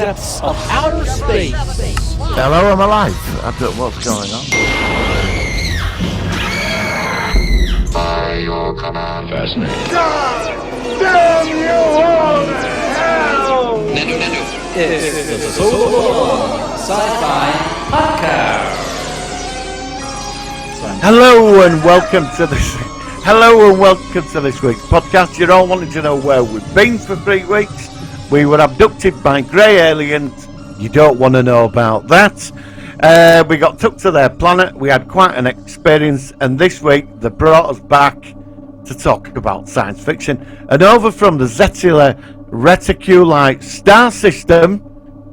depths of outer space. Hello, I'm alive. I don't know what's going on. By your command. Fascinating. God damn you all to hell! It's the Sci-Fi Podcast. Hello and welcome to this week's podcast. You're all wanting to know where we've been for 3 weeks. We were abducted by grey aliens. You don't want to know about that. We got took to their planet. We had quite an experience, and this week they brought us back to talk about science fiction. And over from the Zetula Reticuli star system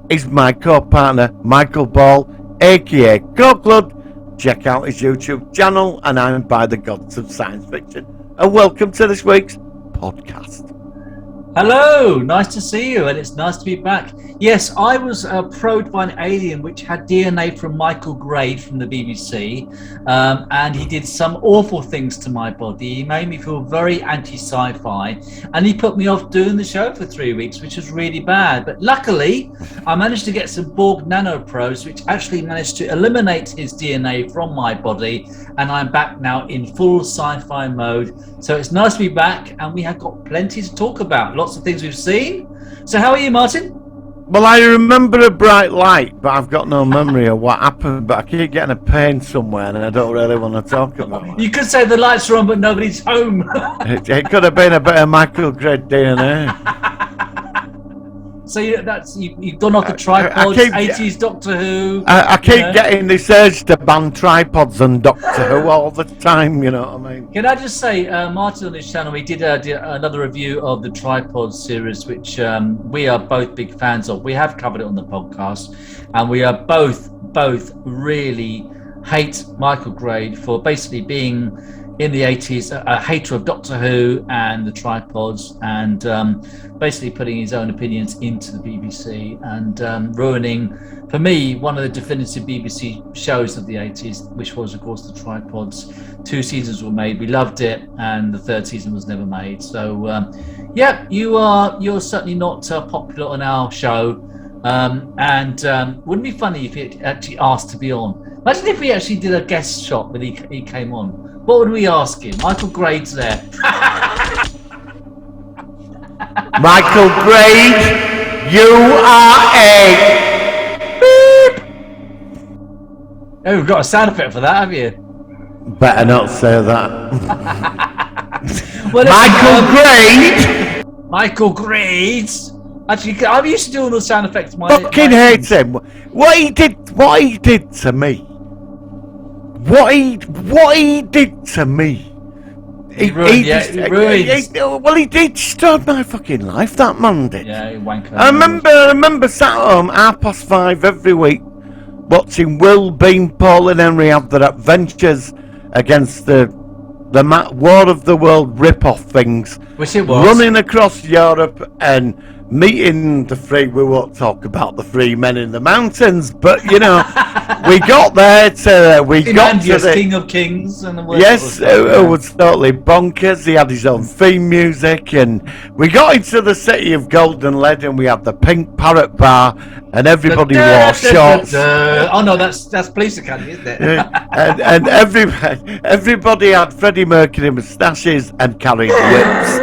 is my co-partner Michael Ball, aka Coglud. Check out his YouTube channel, and I'm by the gods of science fiction. And welcome to this week's podcast. Hello, nice to see you, and it's nice to be back. Yes, I was probed by an alien which had DNA from Michael Grade from the BBC, and he did some awful things to my body. He made me feel very anti-sci-fi, and he put me off doing the show for 3 weeks, which was really bad. But luckily, I managed to get some Borg nanoprobes, which actually managed to eliminate his DNA from my body, and I'm back now in full sci-fi mode. So it's nice to be back, and we have got plenty to talk about. Lots of things we've seen. So how are you, Martin? Well, I remember a bright light, but I've got no memory of what happened. But I keep getting a pain somewhere, and I don't really want to talk about it. You could say the lights are on, but nobody's home. It could have been a bit of Michael Grade DNA. So you've gone off the tripods, 80s Doctor Who. I keep getting this urge to ban tripods and Doctor Who all the time, you know what I mean? Can I just say, Martin on his channel, he did another review of the Tripod series, which we are both big fans of. We have covered it on the podcast, and we are both really hate Michael Grade for basically being, in the 80s, a hater of Doctor Who and the Tripods, and basically putting his own opinions into the BBC and ruining, for me, one of the definitive BBC shows of the 80s, which was, of course, the Tripods. 2 seasons were made. We loved it, and the 3rd season was never made. So, you're certainly not popular on our show, and wouldn't it be funny if he actually asked to be on? Imagine if we actually did a guest shot when he came on. What would we ask him? Michael Grade's there. Michael Grade, you are a beep. Oh, we've got a sound effect for that, have you? Better not say that. Well, Michael Grade! Michael Grade! Actually, I'm used to doing the sound effects. Fucking hate him. What he did to me. What he did to me. He destroyed my fucking life, that man did. Yeah, he wanker. I remember sat at home 5:30 every week watching Will, Bean, Paul and Henry have their adventures against the War of the World rip-off things. Which it was. Running across Europe and meeting the three, we won't talk about the 3 men in the mountains, but you know, we got there to the King of Kings, and it was totally bonkers. He had his own theme music, and we got into the city of Golden Lead, and we had the Pink Parrot Bar, and everybody wore shorts. Oh no, that's Police Academy, isn't it? and everybody had Freddie Mercury moustaches and carried whips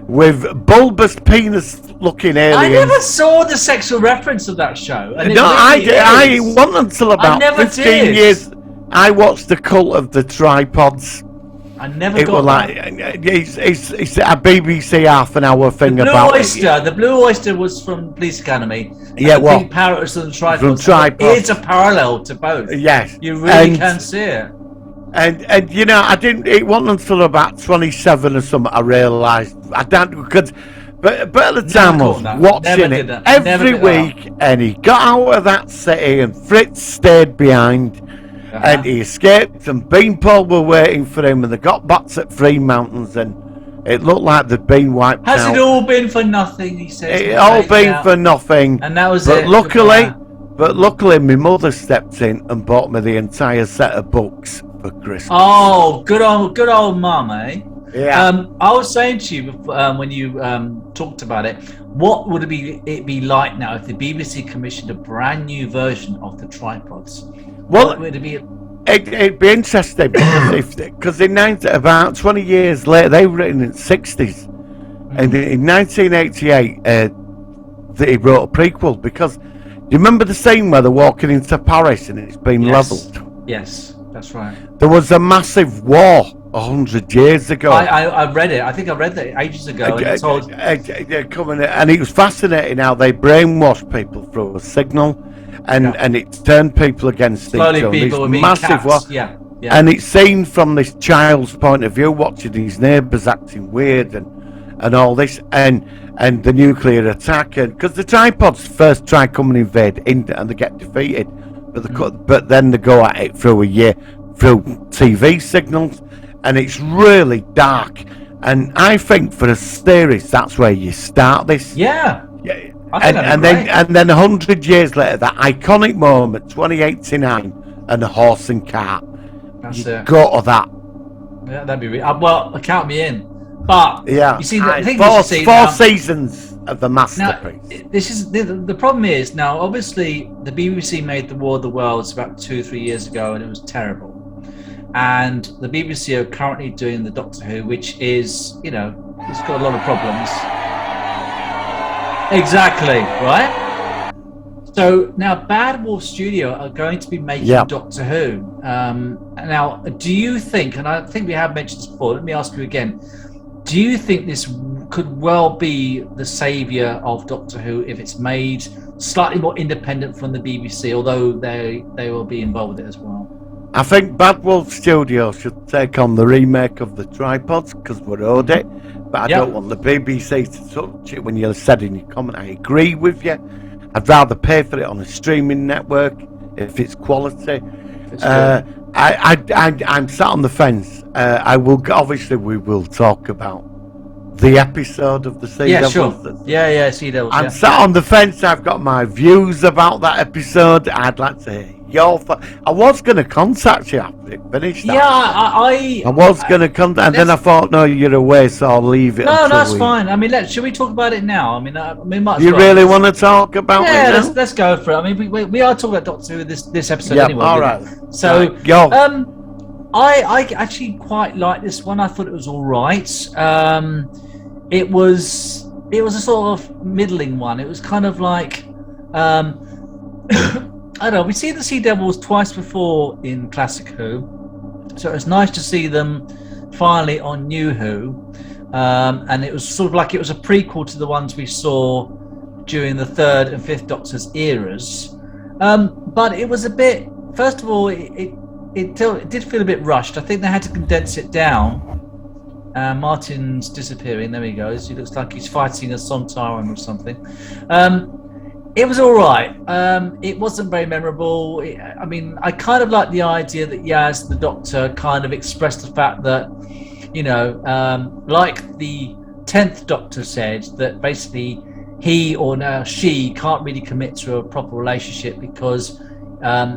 with bulbous penis-looking aliens. I never saw the sexual reference of that show. And no, I wasn't until about 15 did. years. I watched the Cult of the Tripods. I never it got was like it's a BBC half-an-hour thing about Oyster. The Blue Oyster was from Police Academy. Yeah, well, Pink Parrot was from the Tripods. From Tripods. It's a parallel to both. Yes, you really can see it. And you know, it wasn't until about 27 or something I realised I don't because. But at the time I was watching it every week, and he got out of that city, and Fritz stayed behind, and he escaped, and Beanpole were waiting for him, and they got back at Three Mountains, and it looked like they'd been wiped out. Has it all been for nothing? He says. It all been for nothing. And that was it. But luckily, my mother stepped in and bought me the entire set of books for Christmas. Oh, good old mum, eh? Yeah. I was saying to you when you talked about it, what would it be like now if the BBC commissioned a brand new version of the tripods? Well, What would it be? it'd be interesting because about 20 years later, they were written in the 60s, and in 1988, he wrote a prequel because do you remember the scene where they're walking into Paris and it's been levelled? Yes, that's right. There was a massive war 100 years ago. I read it. I think I read that ages ago. And it was fascinating how they brainwashed people through a signal, and it turned people against each other. People were being massive war. Yeah. And it's seen from this child's point of view, watching his neighbours acting weird and all this, and the nuclear attack, and because the tripods first try come and invade India and they get defeated, but then they go at it through through TV signals, and it's really dark. And I think for a series, that's where you start this. Yeah. And then 100 years later, that iconic moment, 2089, and the horse and cart. That's you it. Go to that. Yeah, that'd be well. Count me in. But you see, the thing four seasons of the masterpiece. Now, this is the problem. Is now obviously the BBC made the War of the Worlds about 2-3 years ago, and it was terrible. And the BBC are currently doing the Doctor Who, which is it's got a lot of problems. Exactly right. So now Bad Wolf Studio are going to be making Doctor Who. Now, do you think? And I think we have mentioned this before. Let me ask you again. Do you think this could well be the saviour of Doctor Who if it's made slightly more independent from the BBC, although they will be involved with it as well? I think Bad Wolf Studio should take on the remake of the tripods because we're owed it, but I don't want the BBC to touch it. When you said in your comment, I agree with you. I'd rather pay for it on a streaming network if it's quality. I'm sat on the fence. We will talk about the episode of the Sea Devils. Sure. Yeah, Sea Devils. I'm sat on the fence. I've got my views about that episode. I'd like to hear your I was going to contact you after it finished. Yeah, I was going to contact, and then I thought, no, you're away, so I'll leave it. No, that's fine. I mean, should we talk about it now? I mean, might as you well. Really want to talk about it? Yeah, let's go for it. I mean, we are talking about Doctor Who this episode anyway. All right. So, right. I actually quite like this one. I thought it was all right. It was a sort of middling one. It was kind of like I don't know. We see the Sea Devils twice before in Classic Who, so it's nice to see them finally on New Who. And it was sort of like it was a prequel to the ones we saw during the 3rd and 5th Doctor's eras. But it was a bit. First of all, it did feel a bit rushed. I think they had to condense it down. Martin's disappearing. There he goes. He looks like he's fighting a Sontaran or something. It was all right. It wasn't very memorable. I mean, I kind of like the idea that Yaz, the Doctor, kind of expressed the fact that, like the 10th Doctor said, that basically he or now she can't really commit to a proper relationship because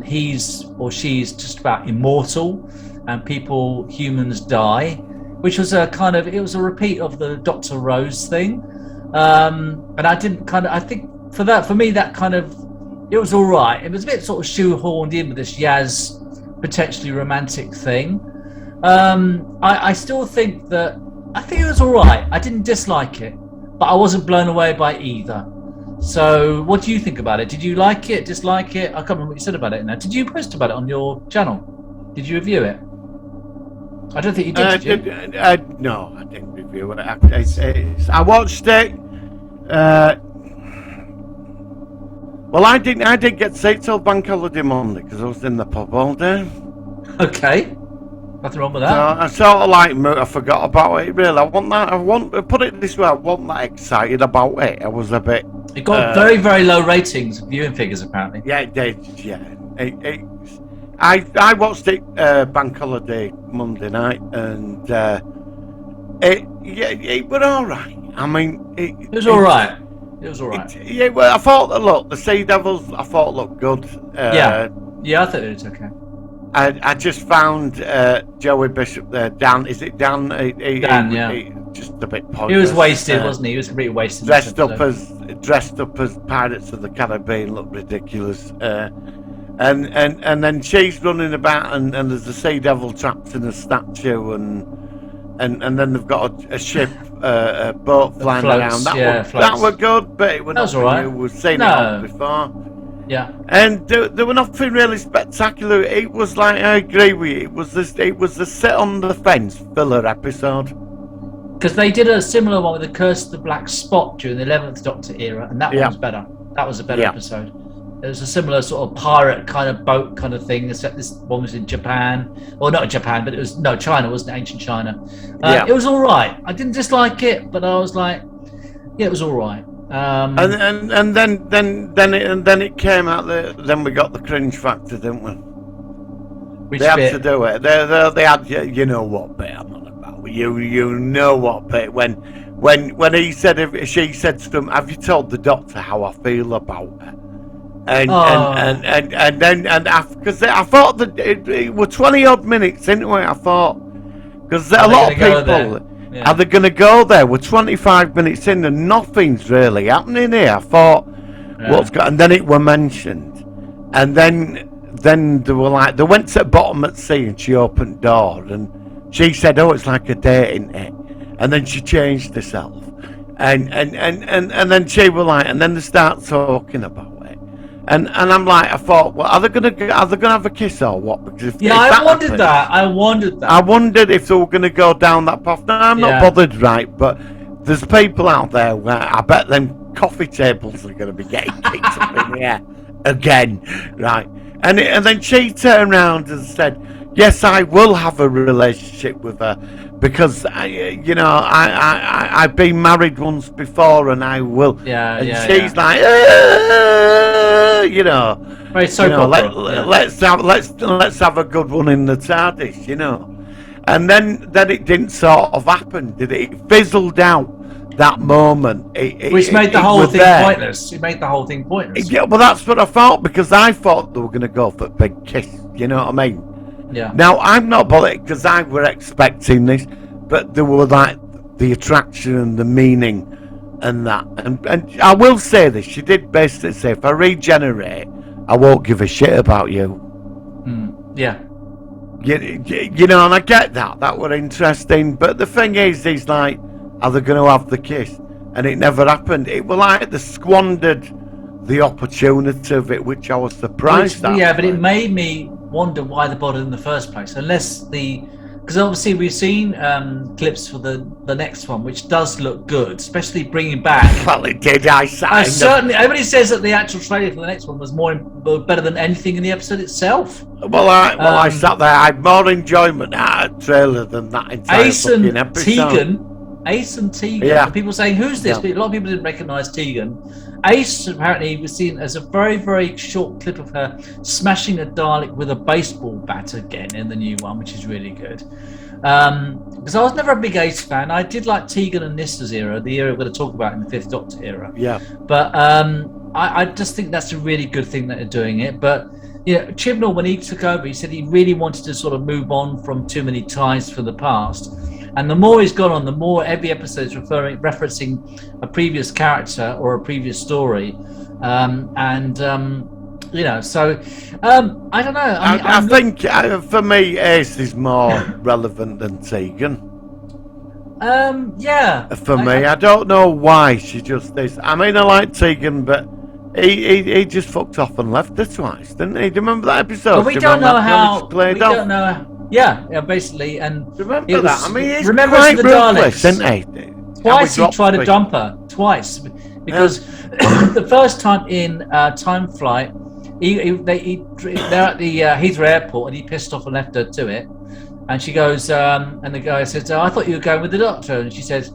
he's or she's just about immortal and humans die, which was it was a repeat of the Dr. Rose thing. And I think for me, it was all right. It was a bit sort of shoehorned in with this Yaz potentially romantic thing. I still think it was all right. I didn't dislike it, but I wasn't blown away by either. So what do you think about it? Did you like it, dislike it? I can't remember what you said about it now. Did you post about it on your channel? Did you review it? I don't think you did, did you? No, I didn't review it. I watched it. Well, I didn't get to see it till Bank Holiday Monday because I was in the pub all day. Okay. Nothing wrong with that. I sort of I forgot about it, really. Put it this way, I wasn't that excited about it. I was a bit... It got very, very low ratings, viewing figures, apparently. Yeah, it did, yeah. I watched it Bank Holiday Monday night, and it was all right. I mean... It was all right. It was all right. Well, I thought, the Sea Devils, looked good. Yeah, I thought it was okay. I just found Joey Bishop there. Dan, is it Dan? Dan, yeah. Just a bit pointless. He was wasted, wasn't he? He was completely wasted. Dressed up as Pirates of the Caribbean, looked ridiculous. And then she's running about, and there's a sea devil trapped in a statue, and then they've got a ship, a boat flying floats, around. That were good, but it was that was nothing alright. new. We've seen it on before. Yeah. And there were nothing really spectacular. It was like, I agree with you. It was the sit on the fence filler episode. Because they did a similar one with the Curse of the Black Spot during the 11th Doctor era, and that one was better. That was a better episode. It was a similar sort of pirate kind of boat kind of thing, except this one was in Japan. Or not Japan, but it was, China, wasn't it? Ancient China. It was all right. I didn't dislike it, but I was like, yeah, it was all right. And then it came out. Then we got the cringe factor, didn't we? Which they had bit? to do it. They had, you know what bit I'm on about. You know what bit when he said, if she said to him, "Have you told the doctor how I feel about her?" And because I thought that it was 20 odd minutes into it. I thought, because a lot of people. Yeah. Are they going to go there? We're 25 minutes in and nothing's really happening here. I thought, and then it were mentioned, and then they were like, they went to the bottom at sea and she opened door and she said, "Oh, it's like a date, isn't it?" And then she changed herself, and then she were like, and then they start talking about it, and I'm like, I thought, well, are they gonna have a kiss or what? Because I wondered that. I wondered if they were gonna go down that path. Now I'm not bothered, right? But there's people out there where I bet them coffee tables are gonna be getting kicked up in the air again, right? And then she turned around and said, "Yes, I will have a relationship with her because I've been married once before and I will." She's like, very let's have a good one in the TARDIS, And then it didn't sort of happen, did it? It fizzled out. That moment, which made the whole thing pointless. It made the whole thing pointless. Yeah, well, that's what I thought, because I thought they were going to go for a big kiss. You know what I mean? Yeah. Now I'm not bothered because I were expecting this, but there were like the attraction and the meaning, and that. And I will say this: she did basically say, "If I regenerate, I won't give a shit about you." Yeah. You know, and I get that. That were interesting, but the thing is like, are they going to have the kiss? And it never happened. It was like they squandered the opportunity of it, which I was surprised at. Yeah, but it made me wonder why they bothered in the first place. Because obviously we've seen clips for the next one, which does look good, especially bringing back. Well, it did. Certainly, everybody says that the actual trailer for the next one was better than anything in the episode itself. Well, I sat there. I had more enjoyment out of the trailer than that entire fucking episode. Ace and Tegan. People saying, "Who's this?" But a lot of people didn't recognise Tegan. Ace apparently was seen as a very, very short clip of her smashing a Dalek with a baseball bat again in the new one, which is really good. Because I was never a big Ace fan. I did like Tegan and Nista's era, the era we're going to talk about in the Fifth Doctor era. Yeah. But I just think that's a really good thing that they're doing it. But Chibnall, when he took over, he said he really wanted to sort of move on from too many ties from the past. And the more he's gone on, the more every episode is referencing a previous character or a previous story. So I don't know. I think for me, Ace is more relevant than Tegan. For me, I don't know why she just is. I mean, I like Tegan, but he just fucked off and left her twice, didn't he? Do you remember that episode? But we don't know how. We don't know. Yeah, basically, and remember that. I mean, he's remember quite the ruthless, Daleks, isn't he? Twice he tried to dump her. Twice, because the first time in Time Flight, they're at the Heathrow Airport, and he pissed off and left her to it. And she goes, and the guy says, "Oh, I thought you were going with the doctor." And she says,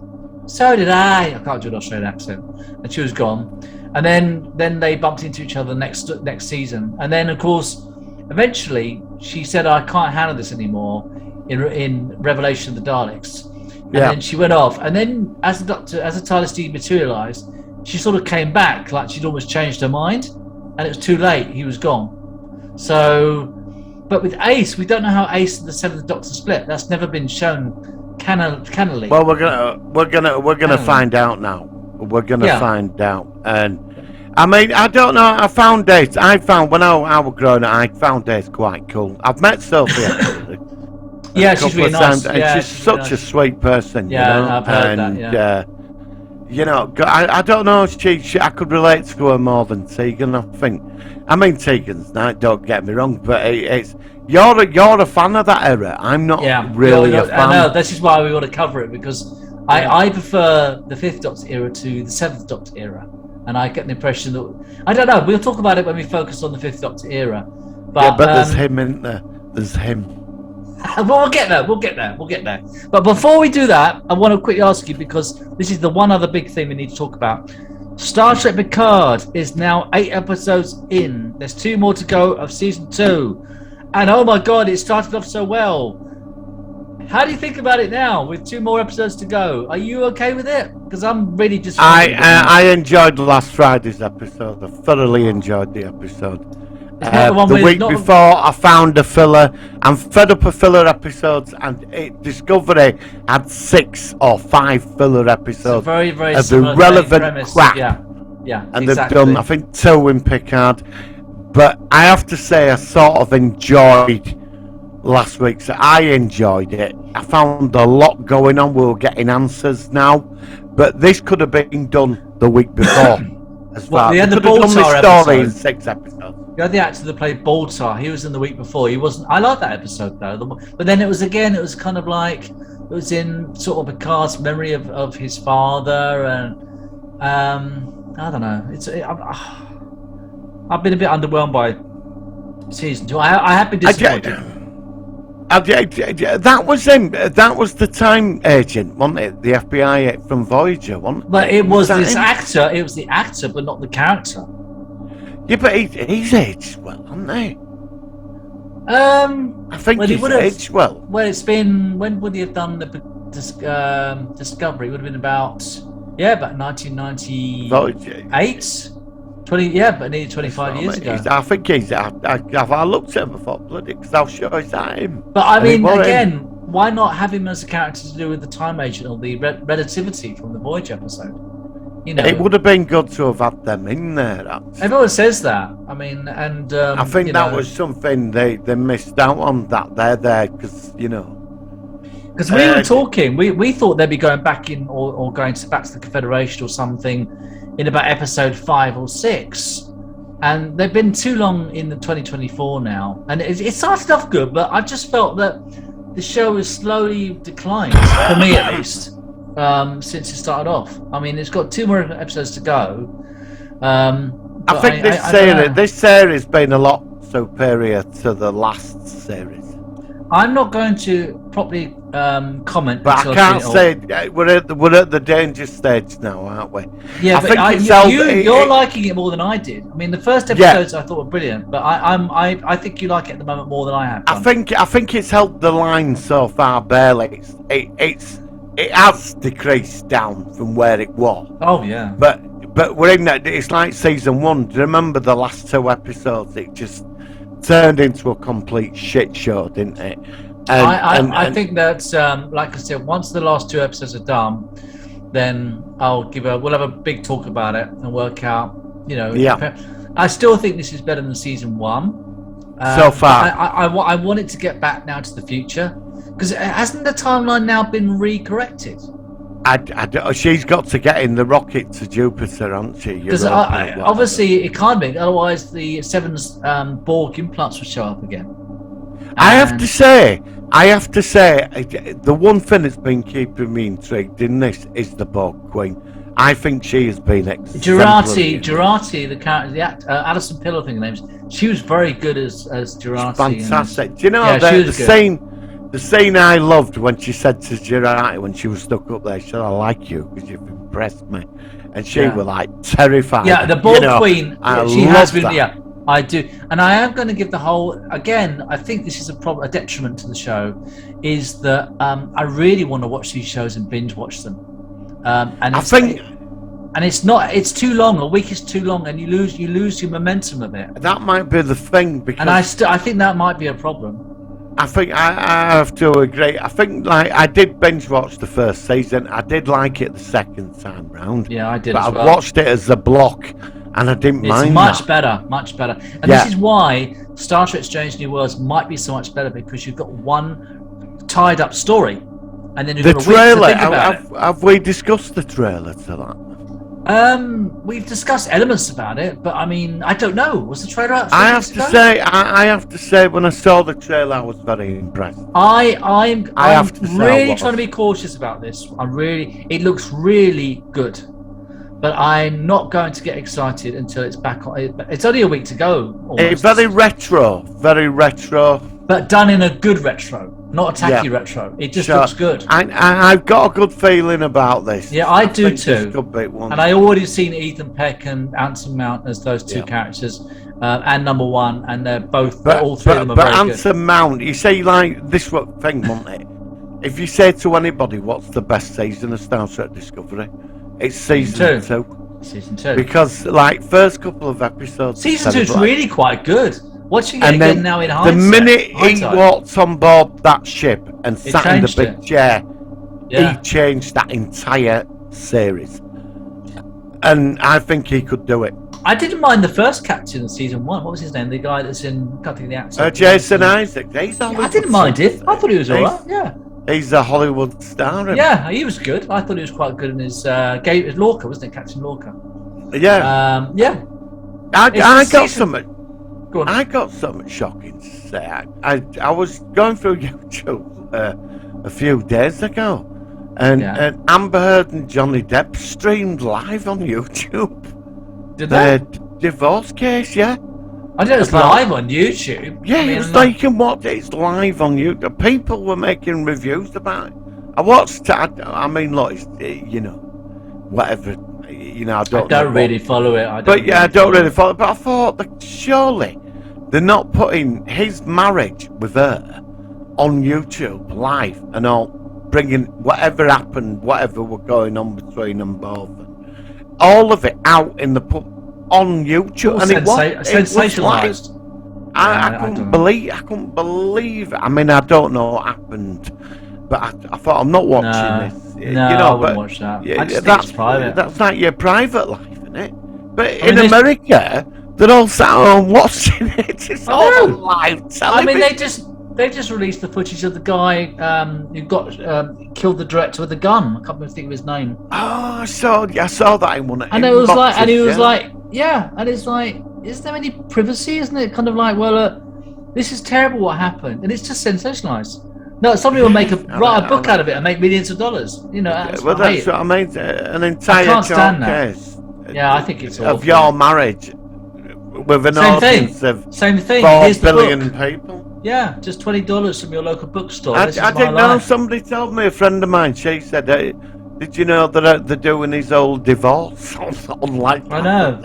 "So did I." I can't do an Australian accent. And she was gone. And then they bumped into each other next season. And then, of course, eventually she said, "I can't handle this anymore," in Revelation of the Daleks. And then she went off. And then as the TARDIS dematerialized, she sort of came back, like she'd almost changed her mind. And it was too late. He was gone. So But with Ace, we don't know how Ace and the Seventh Doctor split. That's never been shown canonally. Well, we're gonna find out now. We're gonna find out, and I mean, I don't know. I found Ace. When I was growing up, I found Ace quite cool. I've met Sophie actually. Yeah, she's really nice. And she's such a sweet person. Yeah, you know? I've heard that. Yeah. You know, I don't know. I could relate to her more than Tegan. I think. I mean, Tegan's nice. Don't get me wrong, but it's you're a fan of that era. I'm not really a fan. I know. This is why we want to cover it, because I prefer the Fifth Doctor era to the Seventh Doctor era, and I get the impression that I don't know. We'll talk about it when we focus on the Fifth Doctor era. But there's him, isn't there? There's him. Well, we'll get there. But before we do that, I want to quickly ask you, because this is the one other big thing we need to talk about. Star Trek Picard is now 8 episodes in. There's 2 more to go of season 2. And oh my God, it started off so well. How do you think about it now with 2 more episodes to go? Are you okay with it? Because I'm really just... I enjoyed last Friday's episode. I thoroughly enjoyed the episode. The week before, I found a filler. I'm fed up of filler episodes, and Discovery had 6 or 5 filler episodes very, very of the relevant crap. Yeah, and exactly. They've done, I think, 2 in Picard. But I have to say, I sort of enjoyed last week's. I enjoyed it. I found a lot going on. We were getting answers now, but this could have been done the week before. As well, far. They Could have done this story in 6 episodes. You had the actor that played Baltar. He was in the week before. He wasn't. I like that episode though. But then it was kind of like it was in sort of Picard's memory of his father, and I don't know. I've been a bit underwhelmed by season 2. I have been disappointed. That was him. That was the time agent, wasn't it? The FBI from Voyager, wasn't it? But it was this actor. It was the actor, but not the character. Yeah, but he's aged well, hasn't he? I think he's aged well. Well, it's been. When would he have done the Discovery? It would have been about 1998. 20, but nearly 25 years ago. I think he's. I looked at him, I thought, bloody, because I'll show is that him. But I mean, again, why not have him as a character to do with the time agent or the relativity from the Voyager episode? You know, it would have been good to have had them in there. Actually. Everyone says that. I mean, and I think that was something they missed out on. That they're there because Because we were talking, we thought they'd be going back in or going back to the Confederation or something in about episode 5 or 6, and they've been too long in the 2024 now, and it started off good, but I just felt that the show has slowly declined, for me at least, since it started off. I mean, it's got 2 more episodes to go. I think this series has been a lot superior to the last series. I'm not going to properly comment, but I can't say we're at the danger stage now, aren't we? Yeah, but you're liking it more than I did. I mean, the first episodes I thought were brilliant, but I think you like it at the moment more than I have done. I think it's helped the line so far barely. It has decreased down from where it was. Oh yeah. But we're in that. It's like season 1. Do you remember the last 2 episodes? It just turned into a complete shit show, didn't it? I think that, like I said, once the last 2 episodes are done, then we'll have a big talk about it and work out, I still think this is better than season 1. So far. I want it to get back now to the future, because hasn't the timeline now been re-corrected? She's got to get in the rocket to Jupiter, hasn't she? Because obviously it can't be, otherwise the 7 Borg implants will show up again. I have to say, the one thing that's been keeping me intrigued in this is the Borg Queen. I think she has been exemplary. Jurati, the character, the actor, Alison Pill, I think her name is. She was very good as Jurati. Fantastic. Do you know the scene I loved when she said to Jurati when she was stuck up there, she said, "I like you because you've impressed me," and she was like terrified. Yeah, the Borg Queen. She has been. That. Yeah, I do, and I am going to give the whole. Again, I think this is a detriment to the show, is that I really want to watch these shows and binge watch them. And And it's not. It's too long. A week is too long, and you lose your momentum of it. That might be the thing, because And I think that might be a problem. I think I have to agree. I think, like, I did binge watch the first season. I did like it the second time round. Yeah, I did. But as I well. watched it as a block, and I didn't mind. It's much that. much better. And Yeah. this is why Star Trek: Strange New Worlds might be so much better, because you've got one tied up story, and then you've The got a week to trailer. think about it. Have we discussed the trailer to that? We've discussed elements about it, but I mean, I don't know. Was the trailer out? I have to say, when I saw the trailer, I was very impressed. I'm have to say I really was. trying to be cautious about this. It looks really good, but I'm not going to get excited until it's back on. It's only a week to go. It's Almost. very retro. But done in a good retro, not a tacky retro. It just looks good. I've got a good feeling about this. Yeah, I do think too. this could be one. And I already seen Ethan Peck and Anson Mount as those two characters, and number one, and they're both. All three of them are but very Anson Mount, you say, like, this thing, won't it? If you say to anybody what's the best season of Star Trek Discovery, it's season two. Season 2. Because, like, first couple of episodes. Season 2 is really quite good. Watching it And again then now in hindsight. the minute he walked on board that ship and sat in the changed big it. chair, Yeah. he changed that entire series. And I think he could do it. I didn't mind the first captain in season 1. What was his name? The guy that's in. I can't think of the actor. Jason Isaac. He's a I Hollywood didn't mind it. star. I thought he was alright. Yeah. He's a Hollywood star. isn't he? Yeah, he was good. I thought he was quite good in his. Lorca, wasn't it? Captain Lorca. Yeah. Yeah. I got season- something. Go on. I got something shocking to say. I was going through YouTube a few days ago, and Amber Heard and Johnny Depp streamed live on YouTube Did their they? divorce case. Yeah, I didn't know it was live on YouTube. yeah. I mean, It's like, you can watch it. It's live on YouTube. People were making reviews about it. I watched. I mean, look, it's, whatever. I don't know really follow it. I don't really follow it. But I thought that surely they're not putting his marriage with her on YouTube live and all, bringing whatever happened, whatever were going on between them both, and all of it out in the pub on YouTube. And it was sensationalized. I couldn't believe it. I mean, I don't know what happened, but I thought, I'm not watching this. I wouldn't watch that. I just think it's private. That's like your private life, isn't it? But in America, they're all sat home watching it. It's all live television. I mean, they just released the footage of the guy who got killed the director with a gun. I can't even think of his name. Oh, I saw that in one of And it was like, and he was like, yeah, and it's like, is there any privacy? Isn't it kind of like, well, this is terrible what happened, and it's just sensationalized. No, somebody will write a book out of it and make millions of dollars. That's what I mean. An entire can't stand case. Yeah, I think it's of awful. your marriage with an audience of Same thing. 4 Here's the billion book. people. Yeah, just $20 from your local bookstore. I This is my didn't know. life. Somebody told me, a friend of mine. She said, "Did you know that they're doing his old divorce?" Unlike I know.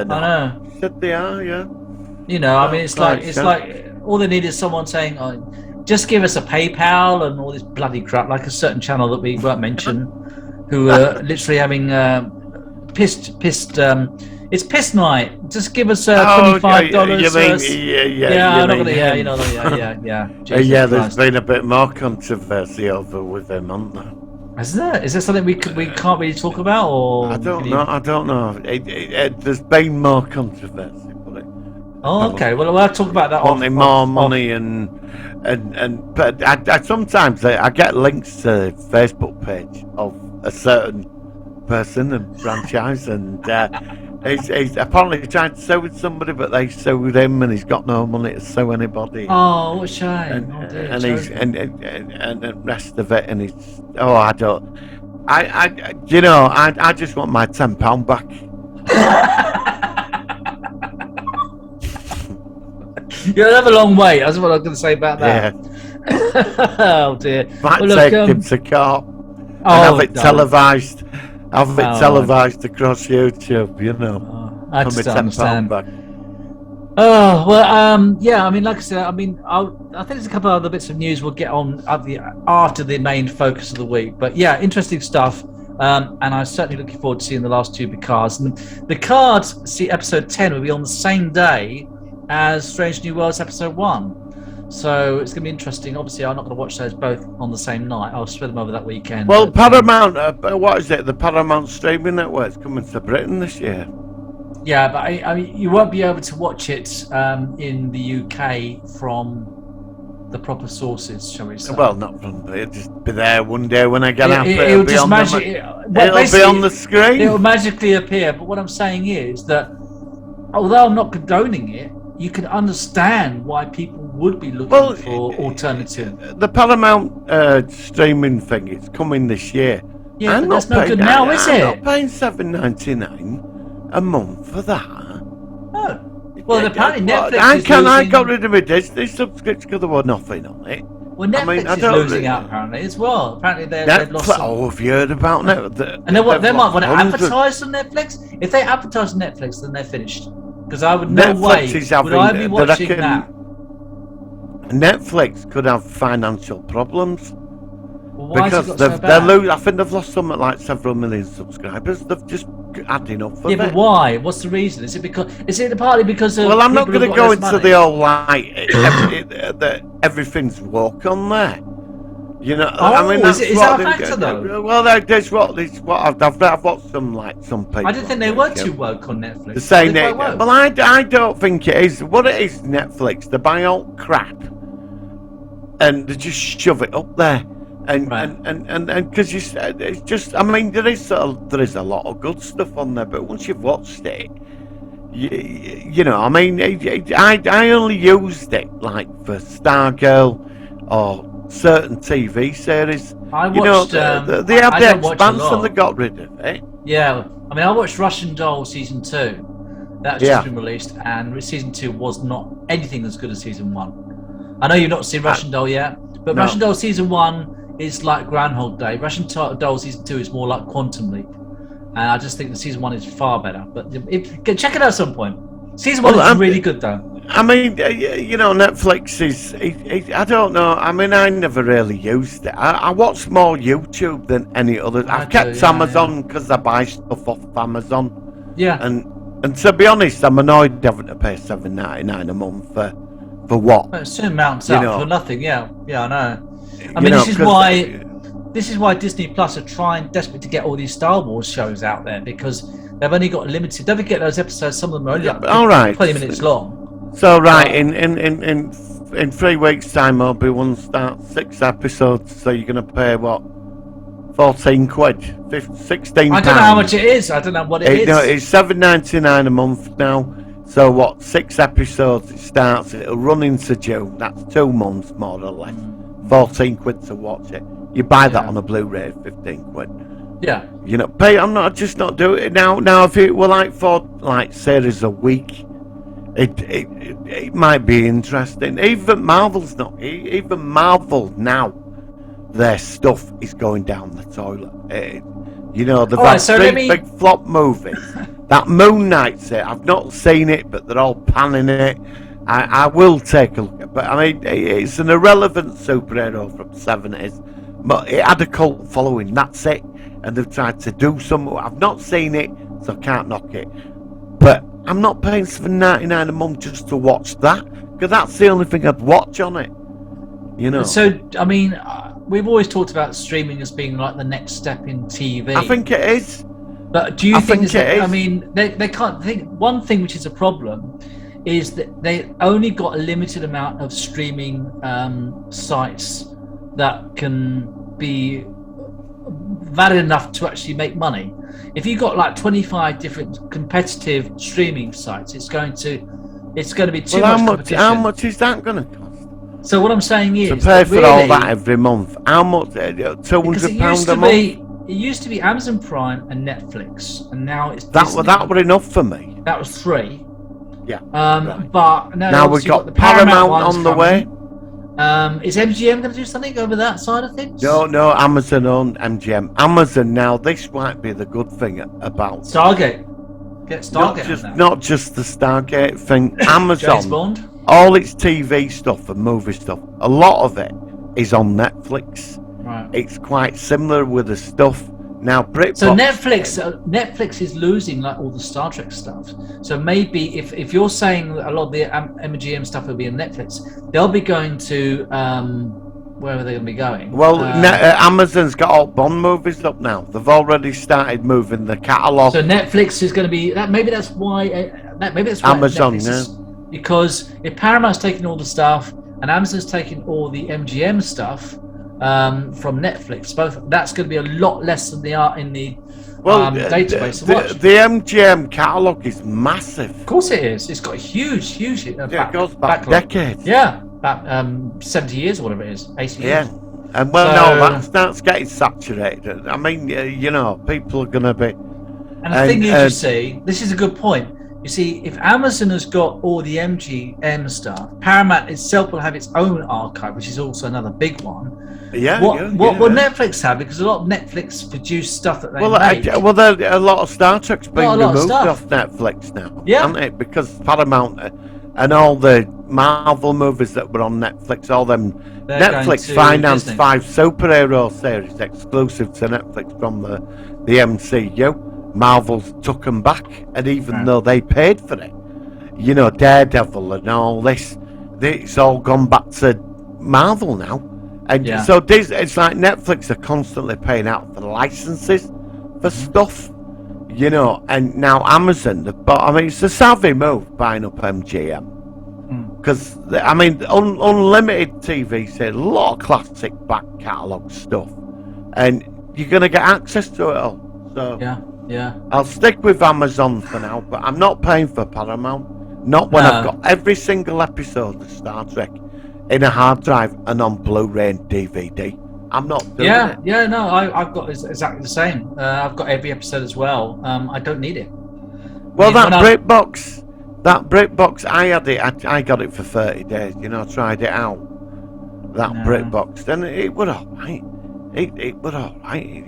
She said they are. Yeah. I mean, it's like all they need is someone saying, "Oh, just give us a PayPal," and all this bloody crap, like a certain channel that we won't mention, who are literally having pissed. It's piss night. Just give us $25. Yeah, there's been a bit more controversy over with him, hasn't there? Is there? Is there something we can't really talk about, or I don't know. There's been more controversy. Oh, okay. Well, we'll have to talk about that. Wanting more money but I sometimes I get links to the Facebook page of a certain person and franchise, and he's apparently trying to sue with somebody, but they sued him, and he's got no money to sue anybody. Oh, what a shame! And the rest of it, and he's I just want my £10 back. You'll have a long wait. That's what I was going to say about that. Yeah. Oh dear. Might take him to court and have it televised. Televised across YouTube. I just don't understand. Back. Oh well, yeah. I mean, like I said, I think there's a couple of other bits of news we'll get on after the main focus of the week. But yeah, interesting stuff. And I'm certainly looking forward to seeing the last two Picards. And Picard, episode 10 will be on the same day as Strange New Worlds episode 1. So it's going to be interesting. Obviously, I'm not going to watch those both on the same night. I'll spread them over that weekend. Well, Paramount, what is it? The Paramount streaming network's coming to Britain this year. Yeah, but I mean, you won't be able to watch it in the UK from the proper sources, shall we say? Well, not from there. Just be there one day when I get up. It'll just it'll be on the screen. It'll magically appear. But what I'm saying is that, although I'm not condoning it, you can understand why people would be looking for alternative. The Paramount streaming thing is coming this year. Yeah, but that's no good now, is it? I'm not paying $7.99 a month for that. No. Well, apparently Netflix is I got rid of my Disney subscription because there was nothing on it. Well, Netflix is losing out apparently as well. Apparently they've lost some. Oh, have you heard about Netflix? And they might want to advertise on Netflix. If they advertise on Netflix, then they're finished. Because I would no way would I be watching that. Netflix could have financial problems. Well, why because has it got so bad? I think they've lost something like several million subscribers. They've just had enough of it. Yeah, but why? What's the reason? Is it partly because of? Well, I'm not going to go into money? the whole like everything's woke on there. You know, I mean, is that a factor though? Well, that's what I've watched some people. I didn't think they were too woke on Netflix. The same well, I don't think it is. What it is, Netflix, they buy all crap and they just shove it up there. And because it's just, I mean, there is a lot of good stuff on there, but once you've watched it, you know, I mean, I only used it like for Stargirl or certain TV series. I watched, you know, they had the Expanse and they got rid of it. Yeah, I mean, I watched Russian Doll season 2. That's just been released, and season 2 was not anything as good as season 1. I know you've not seen Russian Doll yet, but no. Russian Doll season 1 is like Groundhog Day. Russian Doll season 2 is more like Quantum Leap, and I just think the season 1 is far better. But check it out at some point. Season 1 is really good though. I mean, you know, Netflix is. I don't know. I mean, I never really used it. I watch more YouTube than any other. I've kept Amazon because I buy stuff off Amazon. Yeah. And to be honest, I'm annoyed having to pay $7.99 a month for what? It soon mounts up for nothing. Yeah, I know. I mean, this is why Disney Plus are trying desperately to get all these Star Wars shows out there, because they've only got limited. Don't forget those episodes. Some of them are only 20 minutes long. So in 3 weeks' time, I'll be one start 6 episodes. So you're going to pay what? 14 quid, 16 I don't know how much it is. I don't know what it is. No, it's $7.99 a month now. So what? 6 episodes. It starts. It'll run into June. That's 2 months more or less. 14 quid to watch it. You buy that on a Blu-ray, 15 quid. Yeah. You know, pay. I'm not doing it now. Now, if it were like for series a week, it might be interesting. Even Marvel's not. Even Marvel now, their stuff is going down the toilet. You know, they've had 3 big flop movies. That Moon Knight's it. I've not seen it, but they're all panning it. I will take a look at it. But I mean, it's an irrelevant superhero from the 70s. But it had a cult following, that's it. And they've tried to do some. I've not seen it, so I can't knock it. But I'm not paying $7.99 a month just to watch that, because that's the only thing I'd watch on it. You know. So I mean, we've always talked about streaming as being like the next step in TV. I think it is. But do you think I mean, they can't think. One thing which is a problem is that they only got a limited amount of streaming sites that can be valid enough to actually make money. If you've got like 25 different competitive streaming sites, it's going to be too much competition. How much is that going to cost? So what I'm saying is, to pay for all that every month, how much? £200 a month. It used to be Amazon Prime and Netflix, and now it's Disney. That were enough for me. That was 3. Yeah. Right. But now we've got the Paramount on the way. Is MGM going to do something over that side of things? No, Amazon on MGM. Amazon now, this might be the good thing about Stargate. Get Stargate. Not just the Stargate thing. Amazon, James Bond. All its TV stuff and movie stuff, a lot of it is on Netflix. Right. It's quite similar with the stuff. Now, BritBox. So Netflix is losing like all the Star Trek stuff. So maybe if you're saying that a lot of the MGM stuff will be on Netflix, they'll be going to where are they going to be going? Well, Amazon's got all Bond movies up now. They've already started moving the catalogue. So Netflix is going to be that. Maybe that's why. Maybe that's why Amazon, Netflix is, because if Paramount's taking all the stuff and Amazon's taking all the MGM stuff from Netflix, that's going to be a lot less than they are in the database. The MGM catalogue is massive. Of course it is. It's got a huge. It goes back decades. Yeah, about 70 years or whatever it is, 80 years. Yeah, and that's getting saturated. I mean, people are going to be. And the thing is, you see, this is a good point. You see, if Amazon has got all the MGM stuff, Paramount itself will have its own archive, which is also another big one. What will Netflix have? Because a lot of Netflix produced stuff that they make. A lot of Star Trek's been removed off Netflix now, hasn't it? Because Paramount and all the Marvel movies that were on Netflix, all them Netflix financed 5 superhero series exclusive to Netflix from the MCU. Marvel's took them back, and even though they paid for it, Daredevil and all this, it's all gone back to Marvel now. And so it's like Netflix are constantly paying out for licenses for stuff, and now Amazon, it's a savvy move buying up MGM. Because, unlimited TV said a lot of classic back catalogue stuff, and you're going to get access to it all. So yeah. I'll stick with Amazon for now, but I'm not paying for Paramount. Not when I've got every single episode of Star Trek in a hard drive and on Blu-ray and DVD. I'm not doing it. Yeah, no, I've got exactly the same. I've got every episode as well. I don't need it. Well, that BritBox, I had it. I got it for 30 days. Tried it out. That BritBox, then it was alright. It was alright.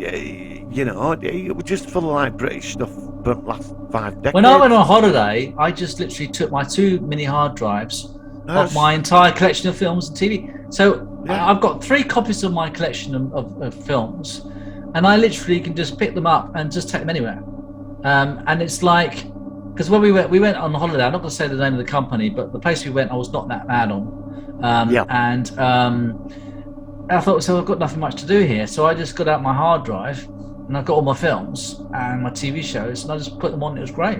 It was just full of like British stuff for the last 5 decades. When I went on holiday, I just literally took my 2 mini hard drives of my entire collection of films and TV. So I've got 3 copies of my collection of films, and I literally can just pick them up and just take them anywhere. And it's like, because when we went on holiday, I'm not going to say the name of the company, but the place we went, I was not that mad on. And I thought, so I've got nothing much to do here, so I just got out my hard drive and I've got all my films and my TV shows, and I just put them on. It was great.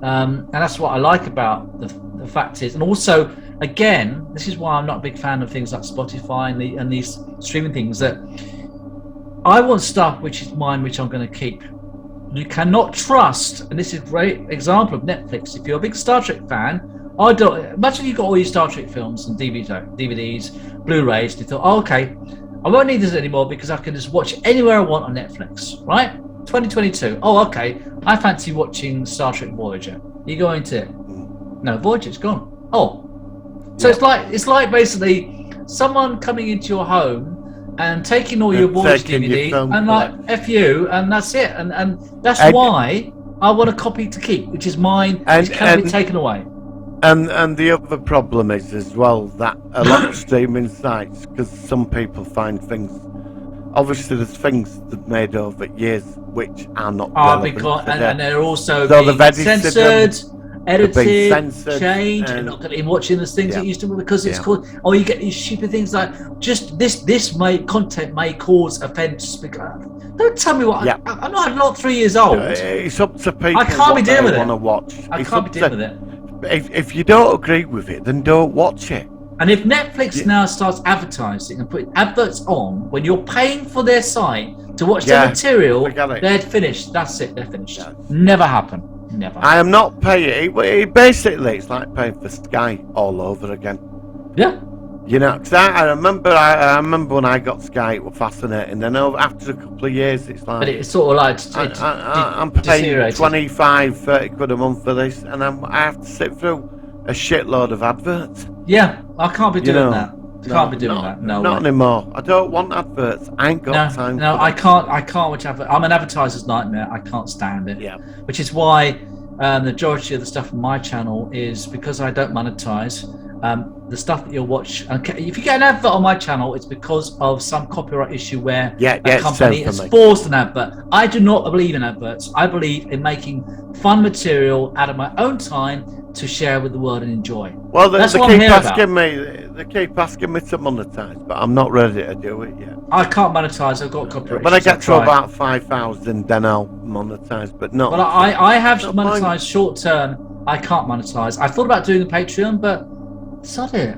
And that's what I like about the fact is, and also, again, this is why I'm not a big fan of things like Spotify and these streaming things, that I want stuff which is mine, which I'm going to keep. You cannot trust, and this is a great example of Netflix. If you're a big Star Trek fan, imagine you've got all your Star Trek films and DVDs, Blu-rays, and you thought, okay, I won't need this anymore because I can just watch anywhere I want on Netflix, right? 2022. Oh, okay. I fancy watching Star Trek Voyager. You go into it. No, Voyager's gone. Oh. So it's like basically someone coming into your home and taking all your Voyager DVDs and like F you, and that's it. And that's why I want a copy to keep, which is mine, which can't be taken away. And the other problem is as well that a lot of streaming sites, because some people find things, obviously there's things they've made over years which are not relevant and they're also being censored, edited, changed. You're not going to be watching the things that used to, because it's called, you get these stupid things like, just this content may cause offence. Don't tell me what. I'm not 3 years old. It's up to people. I can't be dealing with it. Want to watch. I can't be dealing with it. If you don't agree with it, then don't watch it. And if Netflix now starts advertising and putting adverts on when you're paying for their site to watch their material, they're finished. That's it. They're finished. Yeah. Never happen. Never. I am not paying. Basically, it's like paying for Sky all over again. Yeah. Because I remember when I got Sky, it was fascinating. Then after a couple of years, it's like. But it's sort of like. I'm paying 25, 30 quid a month for this, and I have to sit through a shitload of adverts. Yeah, I can't be doing that. Can't be doing that. No, not anymore. I don't want adverts. I ain't got time. No, I can't watch adverts. I'm an advertiser's nightmare. I can't stand it. Yeah. Which is why the majority of the stuff on my channel is, because I don't monetize. the stuff that you'll watch. If you get an advert on my channel, it's because of some copyright issue where a company has forced an advert. I do not believe in adverts. I believe in making fun material out of my own time to share with the world and enjoy. Well, they keep asking me to monetize, but I'm not ready to do it yet. I can't monetize. I've got copyright. When I get to about 5,000, then I'll monetize. But not. Well, I have monetized short term. I can't monetize. I thought about doing a Patreon, but sod it.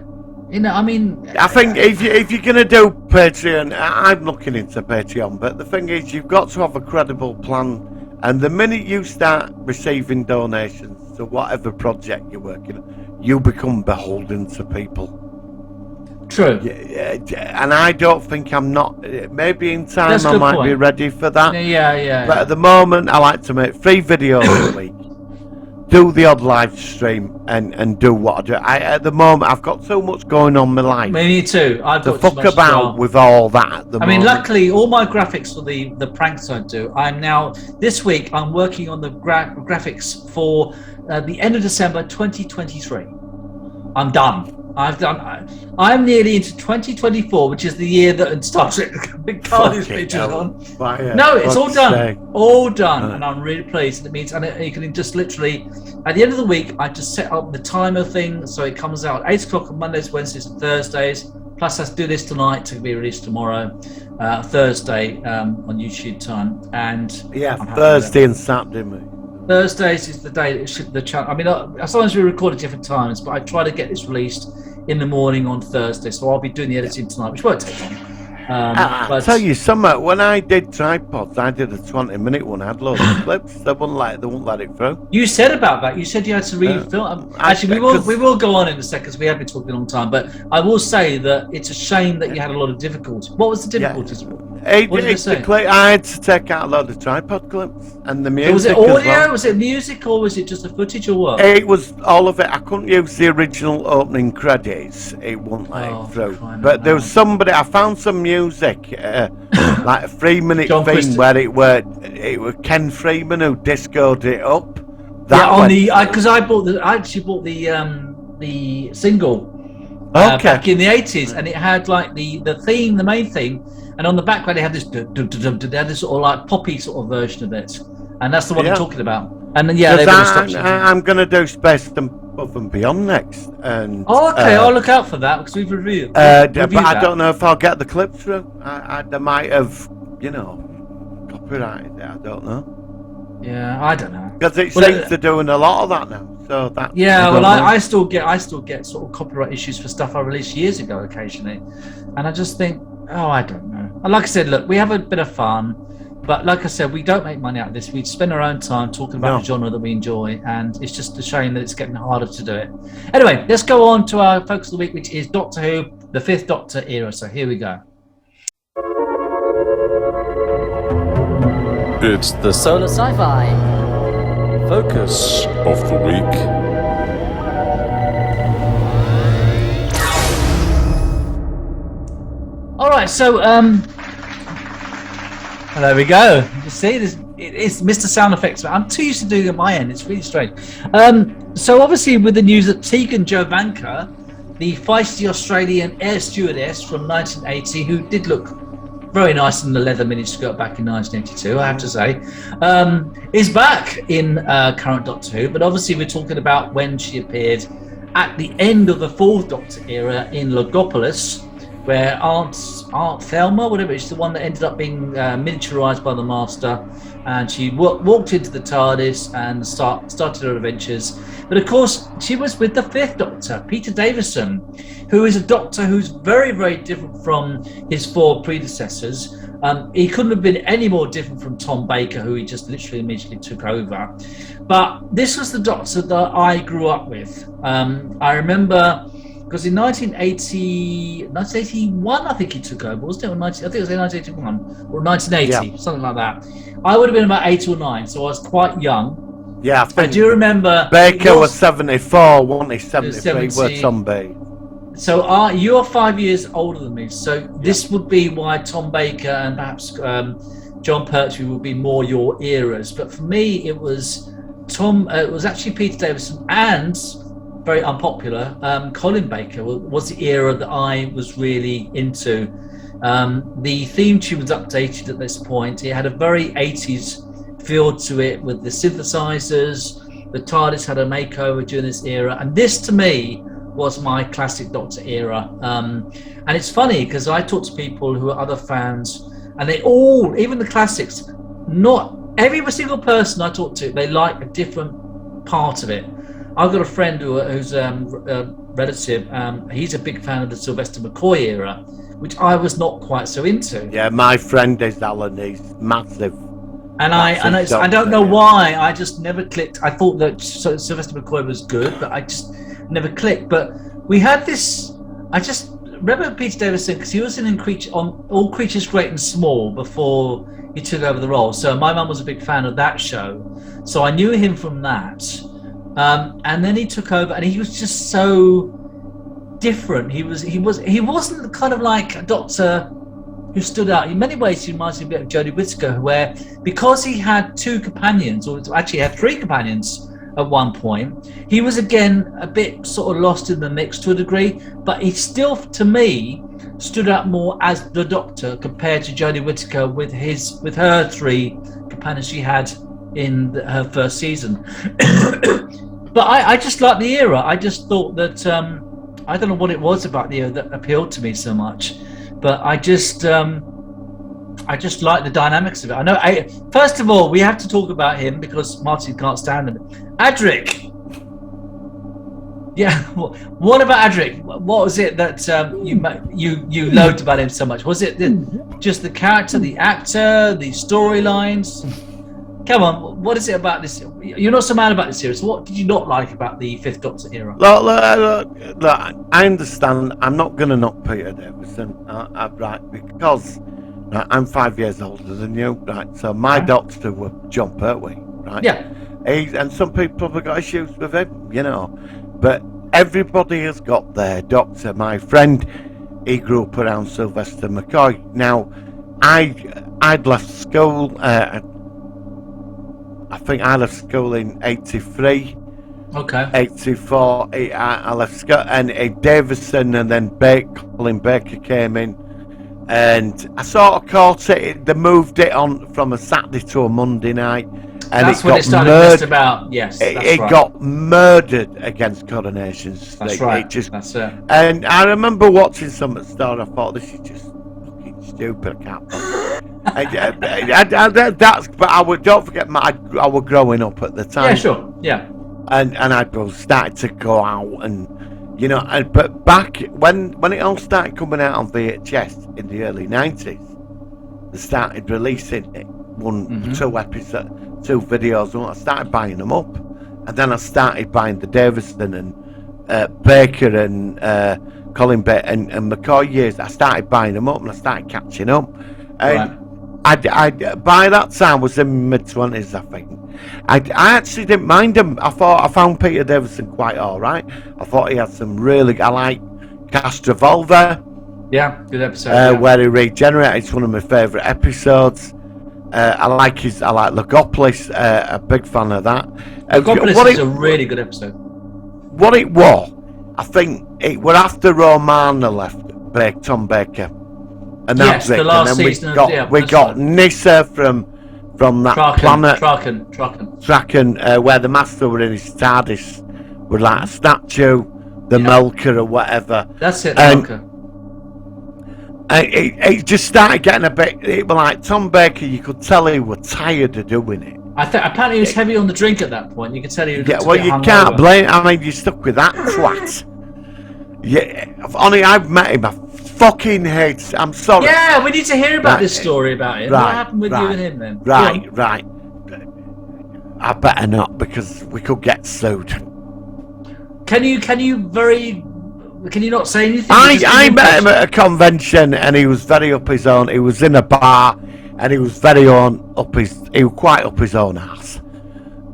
You know, I mean, I think if you're going to do Patreon, I'm looking into Patreon, but the thing is, you've got to have a credible plan. And the minute you start receiving donations to whatever project you're working on, you become beholden to people. True. And I don't think I'm not. Maybe in time I might be ready for that. Yeah. But at the moment, I like to make 3 videos a week. Do the odd live stream and do what I do. At the moment, I've got so much going on in my life. Me too. I've got to fuck about with all that at the moment. I mean, luckily, all my graphics for the pranks I do, this week, I'm working on the graphics for the end of December 2023. I'm done. I'm nearly into 2024, which is the year that Star Trek Picard is featured on. No, it's all done. All done. And I'm really pleased. It means, and you can just literally, at the end of the week, I just set up the timer thing so it comes out 8 o'clock on Mondays, Wednesdays, and Thursdays. Plus, let's do this tonight to be released tomorrow, Thursday, on YouTube time. And Thursday and Saturday, mate. Thursdays is the day that the channel. I mean, sometimes we record at different times, but I try to get this released in the morning on Thursday. So I'll be doing the editing tonight, which won't take long. I'll tell you something. When I did tripods, I did a 20-minute one. I had loads of clips. They wouldn't let it through. You said about that. You said you had to refilm. Actually, we will go on in a second because we have been talking a long time. But I will say that it's a shame that you had a lot of difficulty. What was the difficulties? I had to take out a lot of tripod clips and the music. Was it audio? Was it music, or was it just the footage, or what? It was all of it. I couldn't use the original opening credits. It wouldn't let it through. But there was somebody. I found some music, like a 3-minute thing where it was Ken Freeman who discoed it up. Because I actually bought the single. Back in the 80s, and it had like the theme, the main thing, and on the background they had this sort of like poppy sort of version of it, and that's the one I'm talking about. And then I'm going to do Space Above and Beyond next. And I'll look out for that because we've reviewed. But I don't know if I'll get the clip through. They might have, copyrighted it. I don't know. Yeah, I don't know. Because it seems they're doing a lot of that now. So that. Yeah, I still get sort of copyright issues for stuff I released years ago occasionally, and I just think, I don't know. And like I said, look, we have a bit of fun, but like I said, we don't make money out of this. We spend our own time talking about the genre that we enjoy, and it's just a shame that it's getting harder to do it. Anyway, let's go on to our focus of the week, which is Doctor Who, the 5th Doctor era. So here we go. It's the Solar Sci-Fi focus of the week. All right, so there we go. You see, it's Mr. Sound Effects. I'm too used to doing it at my end. It's really strange. So obviously, with the news that Tegan Jovanka, the feisty Australian air stewardess from 1980, who did look very nice in the leather miniskirt back in 1982, I have to say, is back in current Doctor Who. But obviously we're talking about when she appeared at the end of the 4th Doctor era in Logopolis, where Aunt Thelma, whatever, it's the one that ended up being miniaturized by the Master, and she walked into the TARDIS and started her adventures. But of course, she was with the 5th Doctor, Peter Davison, who is a Doctor who's very, very different from his 4 predecessors. He couldn't have been any more different from Tom Baker, who he just literally immediately took over. But this was the Doctor that I grew up with. I remember, because in 1981, I think he took over, wasn't it? I think it was in 1981 or 1980, something like that. I would have been about 8 or 9, so I was quite young. Yeah, I do remember. Baker was 74, wasn't he? 73 were Tom Baker. So you're 5 years older than me, so this would be why Tom Baker and perhaps John Pertwee would be more your eras. But for me, it was it was actually Peter Davison and very unpopular. Colin Baker was the era that I was really into. The theme tune was updated at this point. It had a very 80s feel to it with the synthesizers. The TARDIS had a makeover during this era, and this to me was my classic Doctor era. And it's funny because I talk to people who are other fans, and they all, even the classics, not every single person I talk to, they like a different part of it. I've got a friend who's a relative. He's a big fan of the Sylvester McCoy era, which I was not quite so into. Yeah, my friend is Alan. He's massive. And I don't know why. I just never clicked. I thought that Sylvester McCoy was good, but I just never clicked. But we had this. I just remember Peter Davison because he was in All Creatures Great and Small before he took over the role. So my mum was a big fan of that show, so I knew him from that. And then he took over, and he was just so different. He wasn't kind of like a doctor who stood out. In many ways, he reminds me a bit of Jodie Whittaker, where because he had two companions, or actually had three companions at one point, he was again a bit sort of lost in the mix to a degree, but he still, to me, stood out more as the Doctor compared to Jodie Whittaker with her three companions she had in her first season. But I just liked the era. I just thought that I don't know what it was about the era that appealed to me so much, but I just like the dynamics of it. I know. First of all, we have to talk about him because Martin can't stand him. Adric. Yeah. What about Adric? What was it that you loved about him so much? Was it just the character, the actor, the storylines? Come on, what is it about this? You're not so mad about this series. What did you not like about the Fifth Doctor era? Look, I understand. I'm not going to knock Peter Davison, right? Because I'm 5 years older than you, right? So my Doctor was John Pertwee, right? Yeah. And some people probably got issues with him, you know. But everybody has got their Doctor. My friend, he grew up around Sylvester McCoy. Now, I'd left school. I think I left school in 83. Okay. 84. I left school, and Davison and then Colin Baker came in, and I sort of caught it. They moved it on from a Saturday to a Monday night, and that's it when got it started murdered. About. Yes, It right. got murdered against Coronation Street. That's right. That's it. And I remember watching some at the start. I thought, this is just fucking stupid. I can't. Don't forget, I was growing up at the time. Yeah, sure. Yeah. And I was starting to go out, and you know, but back when it all started coming out on VHS in the early 90s, they started releasing it, two episodes, 2 videos, and I started buying them up, and then I started buying the Davison and Baker and Colin Baker and McCoy years. I started buying them up, and I started catching up, and. Right. I by that time I was in mid-20s, I think. I actually didn't mind him. I found Peter Davison quite all right. I thought he had some really. I like Castrovalva. Yeah, good episode. Where he regenerated. It's one of my favourite episodes. I like Logopolis. A big fan of that. Logopolis is a really good episode. What it was, I think it was after Romana left. Tom Baker. And that's it. The last and then season we got Nissa from that planet. Traken, where the Master were in his TARDIS with like a statue, the Melker or whatever. That's it, Melker. It just started getting a bit. It was like Tom Baker. You could tell he was tired of doing it. Apparently he was heavy on the drink at that point. You could tell he was. Yeah, well, you can't blame. I mean, you're stuck with that twat. Yeah, only I've met him. Fucking hate. I'm sorry. Yeah, we need to hear about this story about him. What happened with you and him then? Right. I better not, because we could get sued. Can you not say anything? I met him at a convention, and he was very up his own. He was in a bar, and he was very he was quite up his own ass,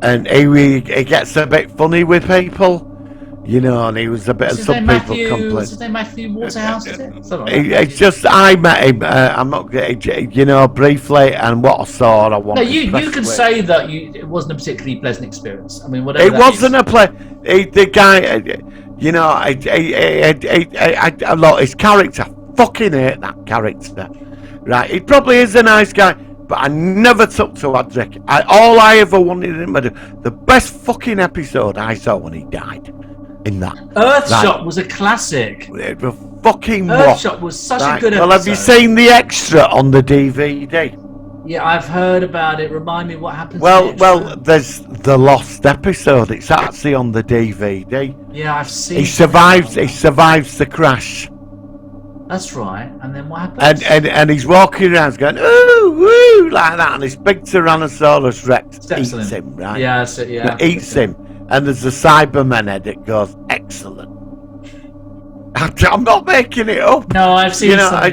and he gets a bit funny with people. You know, and he was a bit of some people complain. What's his name? Matthew Waterhouse, is it? It's just I met him. I'm not, you know, briefly, and what I saw, I wanted. No, you could say that it wasn't a particularly pleasant experience. I mean, whatever. It wasn't a play. The guy, you know, I look, his character. Fucking hate that character. Right, he probably is a nice guy, but I never took to Adric. All I ever wanted him to do, the best fucking episode I saw when he died. In that Earthshot was a classic. Fucking Earthshot was such a good episode. Well, have you seen the extra on the DVD? Yeah, I've heard about it. Remind me what happens. Well, there's the lost episode. It's actually on the DVD. Yeah, I've seen. He survives the crash. That's right. And then what happens? And he's walking around going ooh woo like that, and this big Tyrannosaurus Rex eats him. Right? Yeah, that's it. Yeah, eats him. And there's a Cyberman edit goes, excellent. I'm not making it up. No, I've seen. You know, I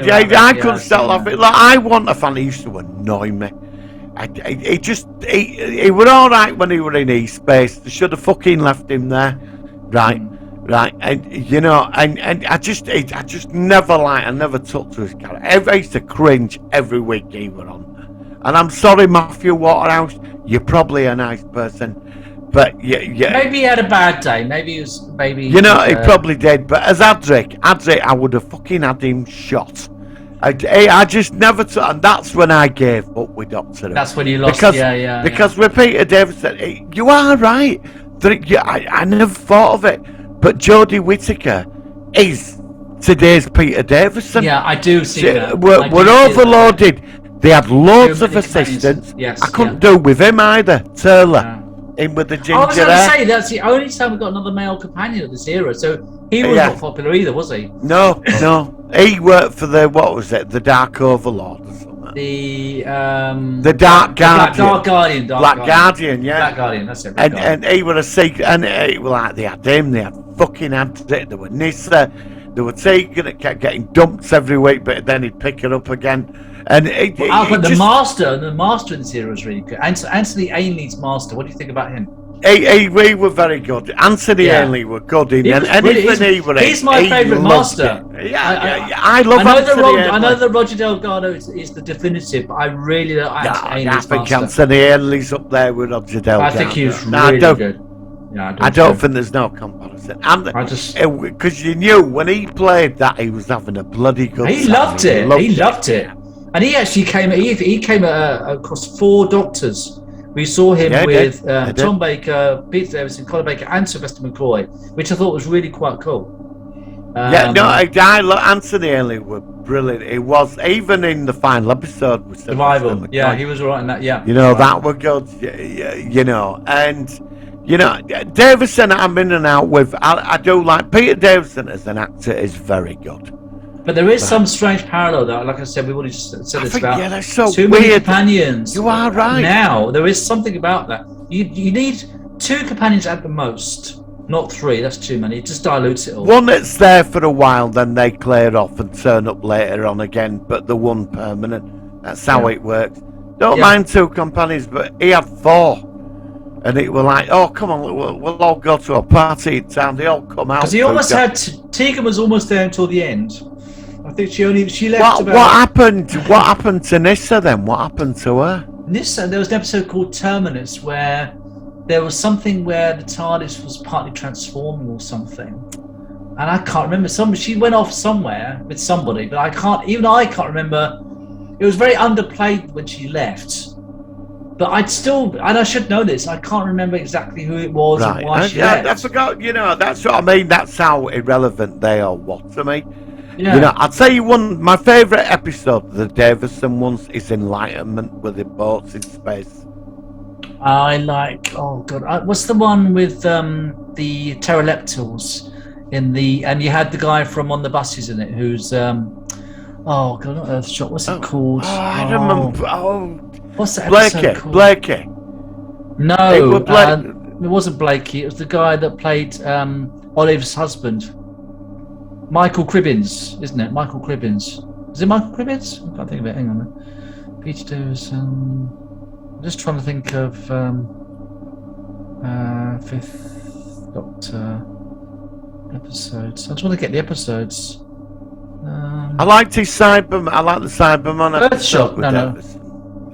couldn't stop laughing. Like, I want a fan. He used to annoy me. He were all right when he were in E-Space. They should have fucking left him there, right? And you know, and I just never I never took to his character. I used to cringe every week he were on. And I'm sorry, Matthew Waterhouse. You're probably a nice person. But yeah, maybe he had a bad day. Maybe he was. Maybe you know he probably did. But as Adric, I would have fucking had him shot. I just never took, and that's when I gave up with Doctor Who. That's when you lost. Because with Peter Davison, you are right. I never thought of it. But Jodie Whittaker is today's Peter Davison. Yeah, I do see that. We're overloaded. They had loads of assistants. Yes, I couldn't do with him either. Turler. In with the ginger I was going to hair. say that's the only time we got another male companion of this era, so he was not popular either, was he? No. He worked for the the Dark Overlord or something. The Dark Guardian. Dark Guardian. Black Guardian, yeah. Black Guardian, that's it. And he was a secret, and it was like they had him, they had fucking Anthony, they were Nissa, they were taking it, kept getting dumped every week, but then he'd pick it up again. And the master in this era was really good. Anthony Ainley's master. What do you think about him? We were very good. Anthony Ainley were good in, he's my favourite master. I love Anthony Ainley. I know that Roger Delgado is the definitive, but I really like Anthony Ainley's master. I think Anthony Ainley's up there with Roger Delgado. I think he was really good. Yeah, I don't think there's no comparison. Because you knew when he played that he was having a bloody good time. He loved it. And he actually came. He came across 4 Doctors. We saw him with Tom Baker, Peter Davison, Colin Baker, and Sylvester McCoy, which I thought was really quite cool. Anthony Ainley were brilliant. It was even in the final episode with Survival. Yeah, he was all right in that. Yeah, you know that were good. You know, and you know Davison. I'm in and out with. I do like Peter Davison as an actor is very good. But there is some strange parallel though. Like I said, we've already said this about that's so too weird. Many companions. You are right. Now there is something about that. You need 2 companions at the most, not 3. That's too many. It just dilutes it all. One that's there for a while, then they clear off and turn up later on again. But the one permanent. That's how it works. Don't mind 2 companions, but he had 4. And it were like, oh, come on, we'll all go to a party in town. They all come out. Because he almost had Tegan was almost there until the end. I think she left. What happened to Nissa then? What happened to her? Nissa, there was an episode called Terminus where there was something where the TARDIS was partly transforming or something, and I can't remember. She went off somewhere with somebody, but I can't remember. It was very underplayed when she left. But I should know this. I can't remember exactly who it was and why she left. I forgot. You know, that's what I mean. That's how irrelevant they are. What to me. Yeah. You know, I'll tell you one. My favourite episode of the Davison ones is Enlightenment, with the boats in space. I like. Oh god, what's the one with the pteroleptals and you had the guy from On the Buses in it, who's oh god, not Earthshot. What's it called? I remember. What's that episode called? Blakey. No, it wasn't Blakey. It was the guy that played Olive's husband. Michael Cribbins, isn't it? Michael Cribbins. Is it Michael Cribbins? I can't think of it. Hang on. Peter Davison. I'm just trying to think of 5th Doctor. Episodes. I just want to get the episodes. I liked his Cyberman. I like the Cyberman Earthshot. episode with No. Davis.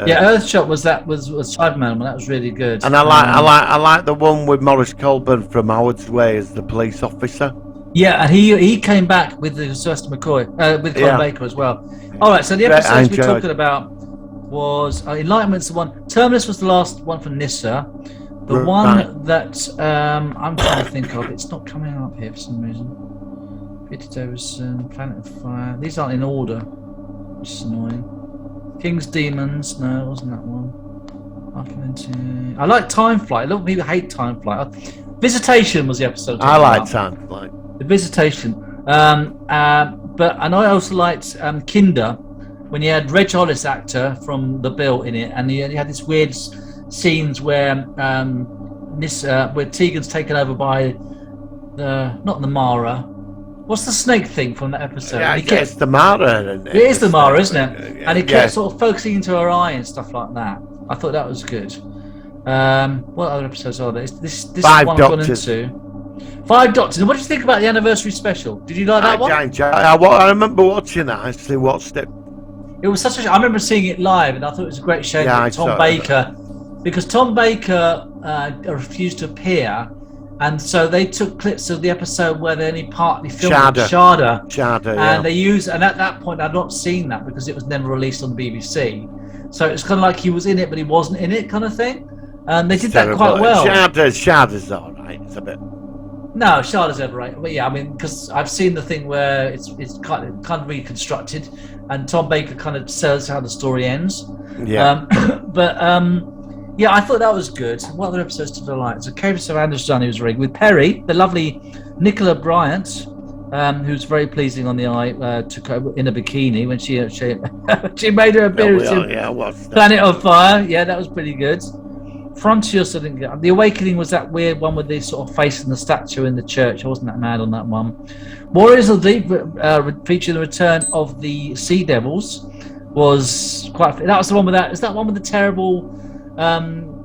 Yeah, Earthshot was Cyberman. That was really good. And I like the one with Maurice Colburn from Howard's Way as the police officer. Yeah, and he came back with Sylvester McCoy, with Colin Baker as well. All right, so the episodes we're talking about was Enlightenment's the one. Terminus was the last one from Nissa. The one that I'm trying to think of, it's not coming up here for some reason. Peter Davison, Planet of Fire. These aren't in order, which is annoying. King's Demons, no, it wasn't that one. I like Time Flight. A lot of people hate Time Flight. Visitation was the episode. I like Time Flight. The Visitation. And I also liked Kinder, when you had Reg Hollis, actor from The Bill, in it, and you had this weird scenes where Tegan's taken over by not the Mara. What's the snake thing from that episode? Yeah, it's the Mara. It is the Mara, isn't it? And he kept sort of focusing into her eye and stuff like that. I thought that was good. What other episodes are there? This Five one Doctors. I've gone into. Five Doctors. What did you think about the anniversary special? Did you like that one? I remember watching that. I actually watched it. It was such a. I remember seeing it live, and I thought it was a great shame that Tom Baker, because Tom Baker refused to appear, and so they took clips of the episode where they only partly filmed Sharda, and they used. And at that point, I'd not seen that because it was never released on the BBC. So it's kind of like he was in it, but he wasn't in it, kind of thing. And they did that quite well. Sharda's all right. It's a bit. No, Sharda's overrated. But yeah, I mean, because I've seen the thing where it's kind of reconstructed, and Tom Baker kind of says how the story ends. Yeah. Yeah, I thought that was good. What other episodes did I like? So Cave of Anderson, he was very good. With Perry, the lovely Nicola Bryant, who's very pleasing on the eye, took her in a bikini when she made her appearance in Planet of Fire. Yeah, that was pretty good. Frontiers, I didn't get. The Awakening was that weird one with the sort of face and the statue in the church. I wasn't that mad on that one. Warriors of the Deep featured the return of the Sea Devils. Was quite. That was the one with that. Is that one with the terrible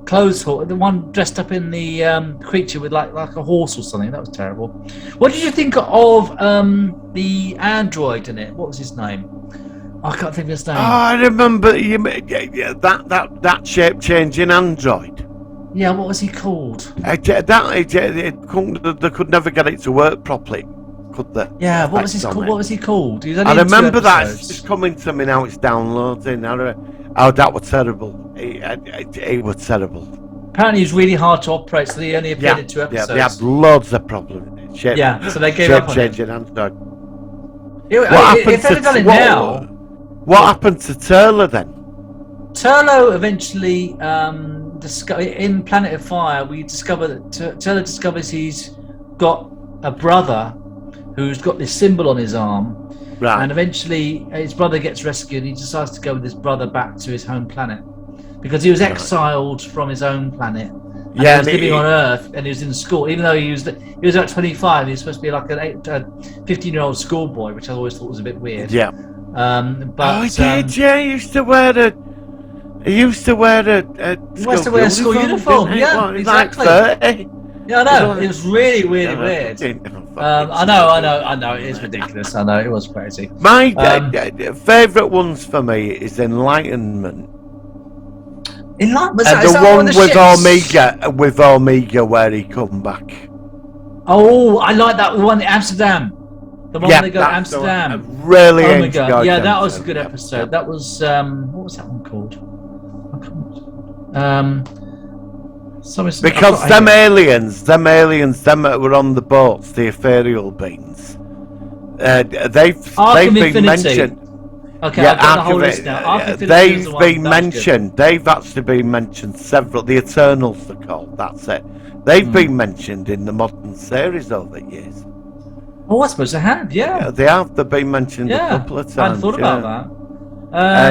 clothes horse? The one dressed up in the creature with like a horse or something. That was terrible. What did you think of the android in it? What was his name? I can't think of his name. Oh, I remember that shape-changing android. Yeah, what was he called? They could never get it to work properly, could they? Yeah, what was he called? I remember that. It's coming to me now. It's downloading. Oh, that was terrible. It was terrible. Apparently, he was really hard to operate, so they only appeared in 2 episodes. Yeah, they had loads of problems. So they gave up on it. Shape-changing android. If they'd done it now. What happened to Turlo then? Turlo eventually, in Planet of Fire, we discover that Turlo discovers he's got a brother who's got this symbol on his arm. Right. And eventually his brother gets rescued and he decides to go with his brother back to his home planet. Because he was exiled from his own planet. And he was living on Earth and he was in school. Even though he was about 25, he was supposed to be like a 15-year-old schoolboy, which I always thought was a bit weird. Yeah. He did. Yeah, he used to wear a school uniform. Yeah, exactly. Like 30. Yeah, I know. It was really, really weird. I know. It is ridiculous. I know it was crazy. My favourite ones for me is Enlightenment. Enlightenment. And the one with Omega, where he come back. Oh, I like that one in Amsterdam. The one where they go to Amsterdam. I really enjoyed. Yeah, that was a good episode. That was what was that one called? Because them aliens that were on the boats, the ethereal beings, they've been mentioned. Okay, I've got the whole list now. They've been mentioned. They've actually been mentioned several. The Eternals are called. That's it. They've been mentioned in the modern series over the years. Oh, I suppose they have. Yeah, they have. They've been mentioned a couple of times. I hadn't thought about that. I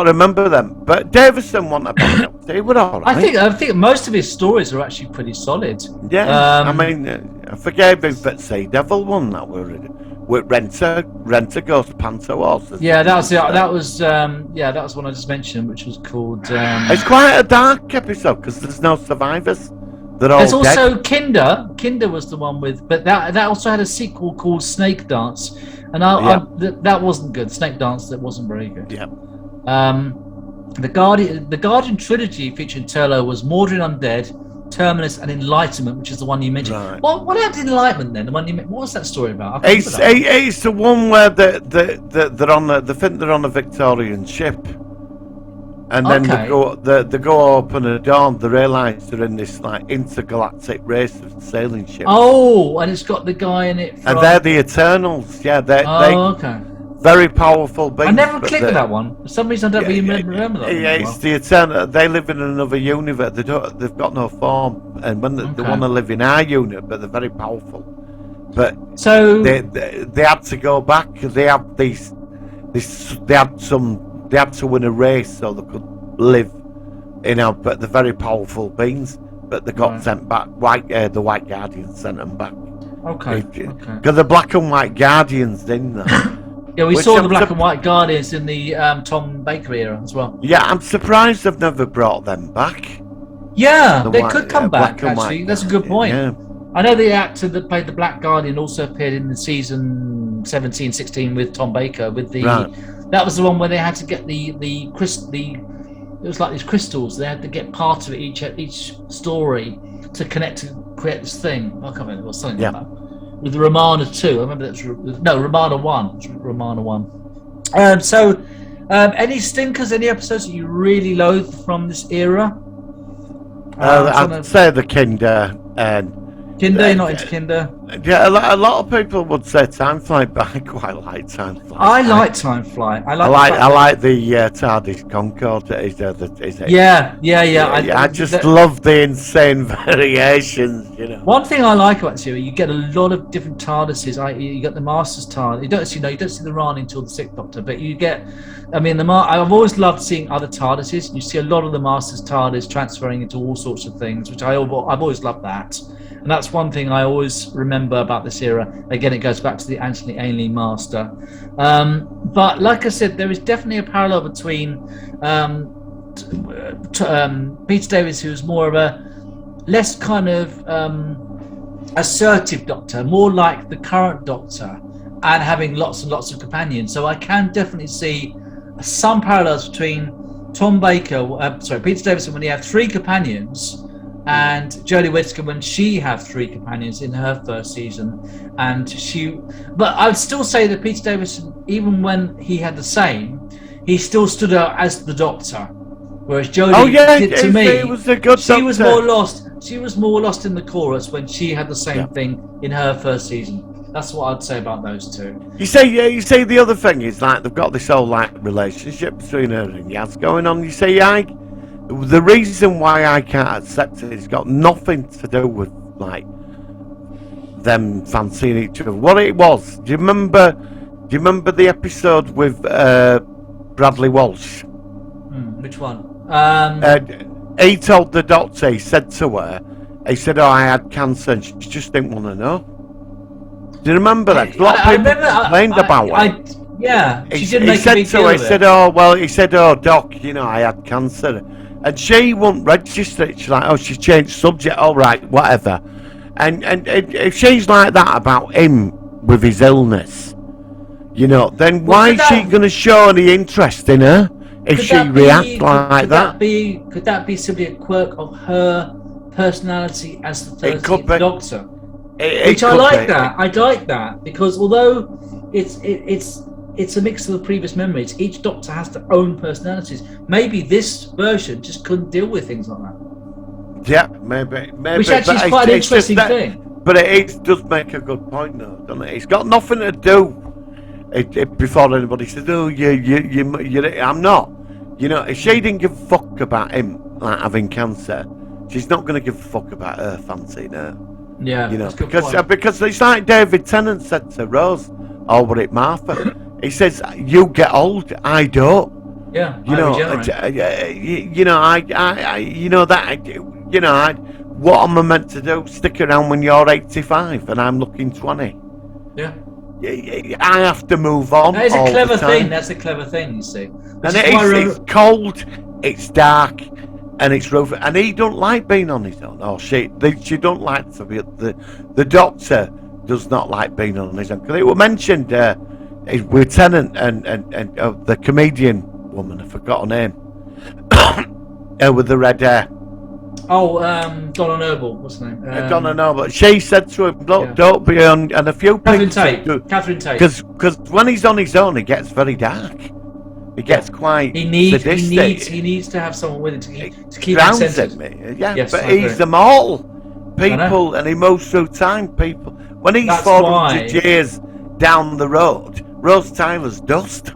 remember them, but Davison won a bit. They were all right. I think most of his stories are actually pretty solid. Yeah, I mean, I forgave him for Sea Devil one that were with Renter goes to Panto Horses. Yeah, that was one I just mentioned, which was called. It's quite a dark episode because there's no survivors. They're all There's dead. also Kinder. Kinder was the one with, but that also had a sequel called Snake Dance, and that wasn't good. Snake Dance, that wasn't very good. Yeah. The Guardian trilogy featuring Turlo was Mordrin Undead, Terminus, and Enlightenment, which is the one you mentioned. Right. What happened to Enlightenment then? The one what was that story about? I can't remember that. It's the one where they're on they think they're on a Victorian ship, and then Okay. they go open a door and they realise they're in this like intergalactic race of sailing ships. Oh, and it's got the guy in it. And they're the Eternals. Yeah, they okay. very powerful beings. I never but clicked with that one. For some reason, I don't really remember that. Yeah, one it's well. the Eternal. They live in another universe. They've got no form, and when they want to live in our unit, but they're very powerful. But So they had to go back because they have they had to win a race so they could live, but they're very powerful beings. But they got sent back. The White Guardians sent them back. Okay. Because the Black and White Guardians, didn't they? Yeah, we Which saw I'm the Black and White Guardians in the Tom Baker era as well. Yeah, I'm surprised they've never brought them back. Yeah, The they white- could come Black back, and actually. White That's a good point. Yeah. I know the actor that played the Black Guardian also appeared in the season 17, 16 with Tom Baker. With the That was the one where they had to get the it was like these crystals. They had to get part of it, each story to connect to create this thing. I can't remember. It was something like that. With Romana 2. I remember Romana 1. It was Romana 1. Any stinkers, any episodes that you really loathe from this era? I'd say the Kinder. Kinder, you're not into Kinder? Yeah, a lot of people would say Time Flight, but I quite like Time Flight. I like Time Flight. I like the TARDIS Concorde. I just love the insane variations. One thing I like about this series, you get a lot of different TARDISes. You get the Master's TARDIS. You don't see the Rani until the Sixth Doctor, but you get. I mean, I've always loved seeing other TARDISes. You see a lot of the Master's TARDIS transferring into all sorts of things, which I've always loved that. And that's one thing I always remember about this era. Again, it goes back to the Anthony Ainley Master. But like I said, there is definitely a parallel between Peter Davis, who's more of a less kind of assertive Doctor, more like the current Doctor, and having lots and lots of companions. So I can definitely see some parallels between Peter Davison when he had 3 companions, and Jodie Whittaker when she had 3 companions in her first season. But I would still say that Peter Davison, even when he had the same, he still stood out as the Doctor. Whereas Jodie to me, was a good she was Doctor. more lost. She was more lost in the chorus when she had the same thing in her first season. That's what I'd say about those two. You say the other thing is like they've got this whole relationship between her and Yaz going on. You say the reason why I can't accept it has got nothing to do with like them fancying each other. What it was, do you remember the episode with Bradley Walsh? Which one? He told the Doctor, he said to her, I had cancer and she just didn't want to know. Do you remember that? A lot of people complained about it. Yeah, she didn't he make said a big to deal her, of it. he said, Doc, I had cancer. And she wouldn't register it. She's like, she changed subject, all right, whatever. And if she's like that about him with his illness, then why is she going to show any interest in her if she reacts like that? Could that be simply a quirk of her personality as the 13th Doctor? Which I like that. I like that because although it's a mix of the previous memories, each Doctor has their own personalities. Maybe this version just couldn't deal with things like that. Yeah, maybe. Which actually is quite an interesting thing. But it does make a good point, though, doesn't it? It's got nothing to do. Before anybody says, I'm not. If she didn't give a fuck about him like having cancer, she's not going to give a fuck about her fancying her. Yeah, that's a good point. Because it's like David Tennant said to Rose, or it Martha. He says, "You get old, I don't." Yeah, what am I meant to do? Stick around when you're 85 and I'm looking 20? Yeah. I have to move on. That is a clever thing. That's a clever thing, you see. And it's cold, it's dark, and it's rough, and he don't like being on his own. Oh shit, she don't like to be. The doctor does not like being on his own, because it was mentioned his lieutenant and the comedian woman, I forgot her name, with the red hair. Oh, Donna Noble, what's her name? Donna Noble. She said to him, "Look, don't be on." And a few Catherine people. Catherine Tate. Because when he's on his own, it gets very dark. It gets quite sadistic. He needs to have someone with him to keep him Grounds centered. him. Yeah, Yes, but I agree. he's immortal. People, and he moves through time. People, when he's That's 400 why- years down the road, Rose Tyler's dust.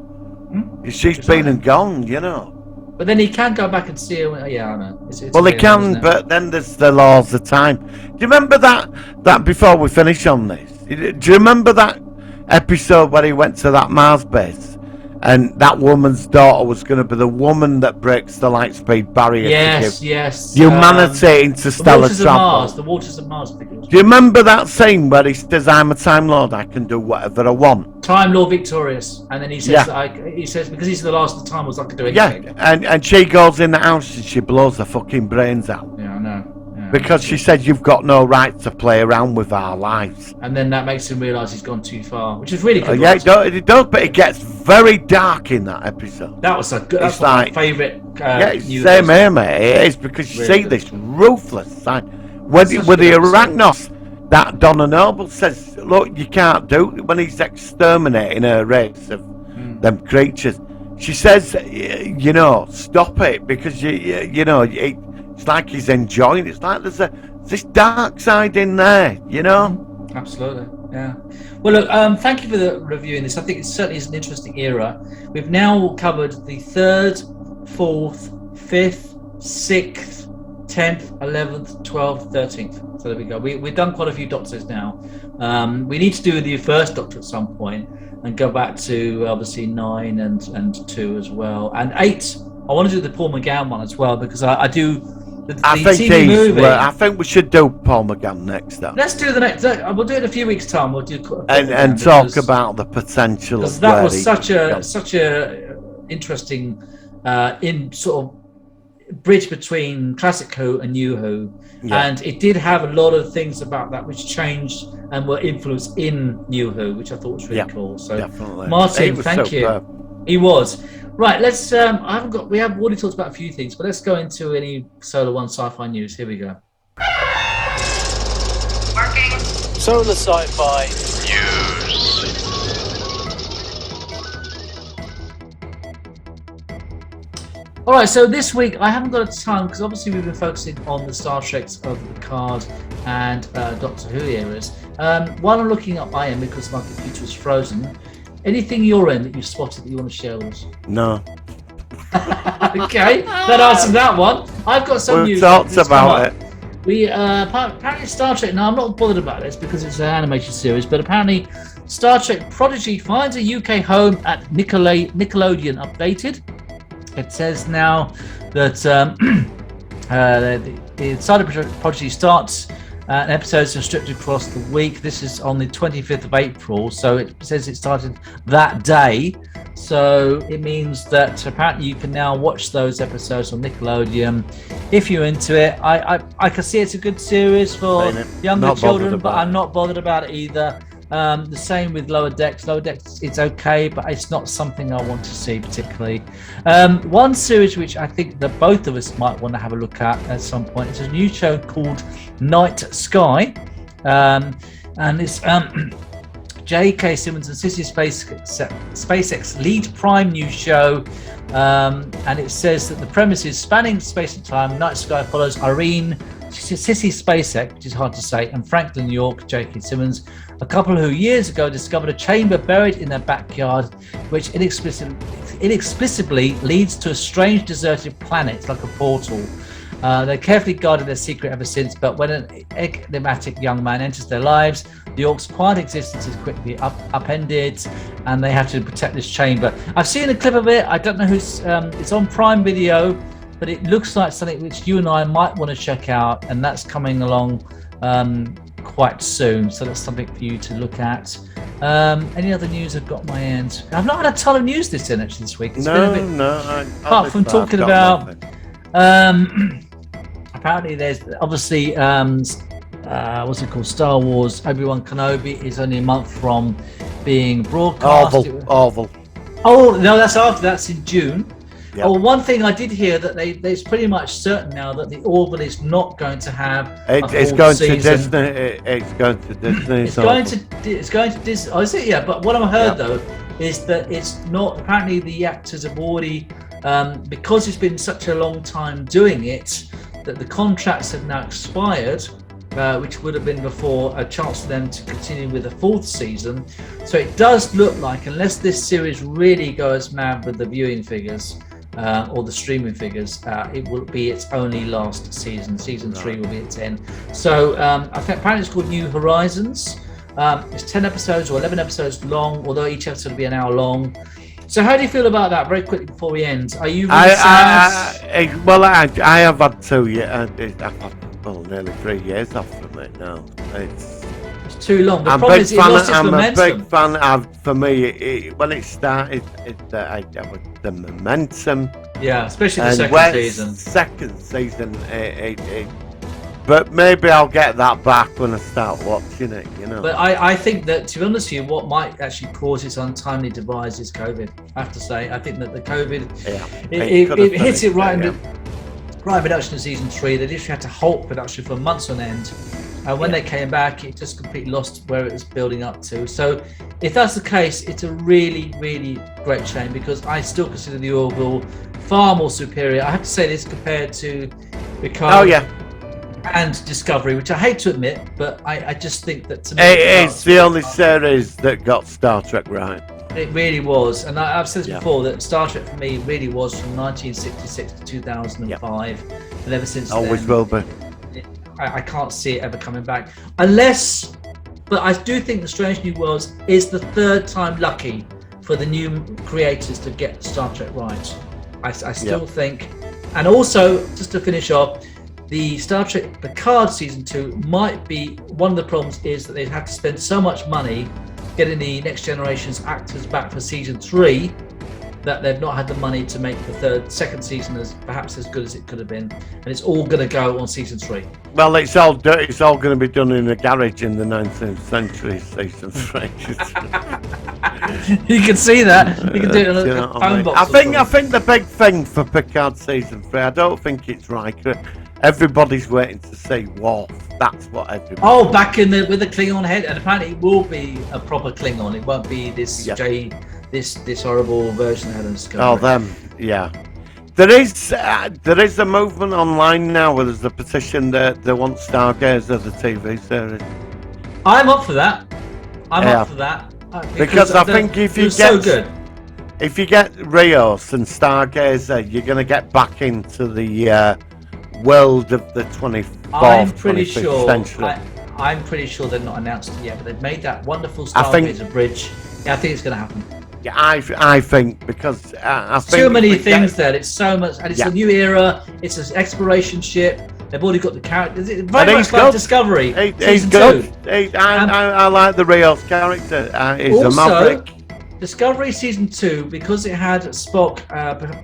She's been and gone, you know. But then he can go back and see her. Yeah, I know. It's Well, he weird, can, isn't it? but then there's the laws of time. Do you remember that before we finish on this? Do you remember that episode where he went to that Mars base, and that woman's daughter was going to be the woman that breaks the light speed barrier Yes, to give yes. humanity interstellar The Waters travel? of Mars. The Waters of Mars. I think it was. Do you remember that scene where he says, "I'm a Time Lord, I can do whatever I want"? Time Lord Victorious, and then he says, Yeah. he says because he's the last of the time, was I could do Yeah, anything. and she goes in the house and she blows her fucking brains out. Yeah, I know. Yeah. Because she said, "You've got no right to play around with our lives." And then that makes him realise he's gone too far, which is really good. Yeah, writing. it does, but it gets very dark in that episode. That was a good. That's It's one like- of my favourite. Yeah, it's news same episodes. here, mate. It is, because you Really see good. this ruthless side. With Such the a good episode. Arachnos, that Donna Noble says, "Look, you can't do it." When he's exterminating her race of them creatures, she says, "You know, stop it, because you know, it's like he's enjoying it. It's like there's this dark side in there, you know." Absolutely, yeah. Well, look, thank you for the reviewing this. I think it certainly is an interesting era. We've now covered the 3rd, 4th, 5th, 6th, 10th, 11th, 12th, 13th. So there we go. We've done quite a few Doctors now. We need to do the first Doctor at some point and go back to obviously 9 and 2 as well. And 8, I want to do the Paul McGann one as well, because I do the I think TV movie. I think we should do Paul McGann next up, Let's do the next. We'll do it in a few weeks' time. We'll do and talk about the potential because of that where was he such could a such a interesting in sort of bridge between classic Who and New Who, Yeah. and it did have a lot of things about that which changed and were influenced in New Who, which I thought was really Yeah, cool. So definitely. He Martin, was thank you. superb. He was. Right, let's we have already talked about a few things, but let's go into any Solar One sci-fi news. Here we go. Working. Solar Sci-Fi. All right, so this week I haven't got a ton because obviously we've been focusing on the Star Treks of Picard and Doctor Who eras. While I'm looking up IM because my computer is frozen, anything your end that you've spotted that you want to share with us? No, Okay, that answers that one. I've got some we've news. talked that's come about up. it. We apparently Star Trek. Now I'm not bothered about this because it's an animated series, but apparently Star Trek Prodigy finds a UK home at Nickelodeon updated. It says now that the Star Trek Prodigy starts and episodes are stripped across the week. This is on the 25th of April, so it says it started that day. So it means that apparently you can now watch those episodes on Nickelodeon if you're into it. I can see it's a good series for Seen it. younger Not bothered children, but about I'm it. not bothered about it either. The same with Lower Decks. Lower Decks, it's okay, but it's not something I want to see particularly. One series which I think that both of us might want to have a look at some point is a new show called Night Sky, and it's J.K. Simmons and Sissy SpaceX lead prime new show, and it says that the premise is spanning space and time. Night Sky follows Irene, Sissy SpaceX, which is hard to say, and Franklin York, J.K. Simmons, a couple who years ago discovered a chamber buried in their backyard, which inexplicably leads to a strange deserted planet, like a portal. They carefully guarded their secret ever since, but when an enigmatic young man enters their lives, the York's quiet existence is quickly upended, and they have to protect this chamber. I've seen a clip of it. I don't know who's. It's on Prime Video, but it looks like something which you and I might want to check out, and that's coming along quite soon. So that's something for you to look at. Any other news I've got on my end? I've not had a ton of news this week. It's been a bit, No, apart from talking about Apparently, there's obviously what's it called? Star Wars Obi-Wan Kenobi is only a month from being broadcast. Orville. Oh no, that's after. That's in June. Yep. Oh, one thing I did hear that it's pretty much certain now that the Orville is not going to have. It's going to Disney. It's going to Disney. It's going to Disney. Oh, is it? Yeah, but what I've heard though is that it's not. Apparently, the actors have already, because it's been such a long time doing it, that the contracts have now expired, which would have been before a chance for them to continue with a fourth season. So it does look like, unless this series really goes mad with the viewing figures or the streaming figures, it will be its only last season. Season 3 will be its end. So I think apparently it's called New Horizons. It's 10 episodes or 11 episodes long, although each episode will be an hour long. So how do you feel about that? Very quickly before we end, are you really sad? Well, I have had 2 years. I've had nearly 3 years off from it now. It's too long. The problem is it lost its momentum. I'm a big fan of. For me, when it started, the momentum. Yeah, especially the second season. Second season, but maybe I'll get that back when I start watching it, you know. But I think that, to be honest with you, what might actually cause its untimely demise is COVID. I have to say, I think that the COVID, it hit it right in production of season 3. They literally had to halt production for months on end. When they came back, it just completely lost where it was building up to. So if that's the case, it's a really, really great shame, because I still consider the Orville far more superior. I have to say this compared to Picard and Discovery, which I hate to admit, but I just think that to me, it's the only series that got Star Trek right. It really was, and I've said this before, that Star Trek for me really was from 1966 to 2005, and ever since always then, will be. I can't see it ever coming back, unless. But I do think the Strange New Worlds is the third time lucky for the new creators to get Star Trek right. I still think, and also just to finish off, the Star Trek Picard season 2 might be one of the problems is that they'd have to spend so much money getting the Next Generation's actors back for season 3 that they've not had the money to make the second season perhaps as good as it could have been, and it's all going to go on season 3. Well, it's all going to be done in a garage in the 19th century, season 3. You can see that. You can do it on a phone box. I think the big thing for Picard season 3, I don't think it's Riker. Everybody's waiting to see Worf. That's what everybody. Oh, back in with the Klingon head, and apparently it will be a proper Klingon. It won't be this this horrible version of Discovery. Oh, them, yeah. There is a movement online now where there's a petition that they want Stargazer the TV series. I'm up for that. I'm up for that because I think if you get Rios and Stargazer, you're going to get back into the world of the 25th century. I'm pretty sure they've not announced it yet, but they've made that wonderful Stargazer bridge. Yeah, I think it's going to happen. Yeah, I think because I think too many things there. It's so much, and it's a new era. It's an exploration ship. They've already got the characters. It's very much like Discovery. He's good. I like the Rios character. He's a maverick. Discovery season 2, because it had Spock,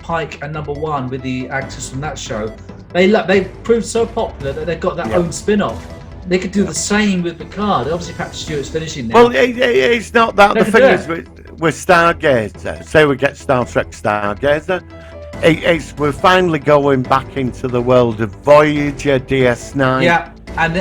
Pike, and Number 1 with the actors from that show. They proved so popular that they've got their own spin-off. They could do the same with Picard. Obviously, Patrick Stewart's finishing now. Well, it's not that. The thing is with Stargazer, say we get Star Trek Stargazer, we're finally going back into the world of Voyager, DS9. Yeah, and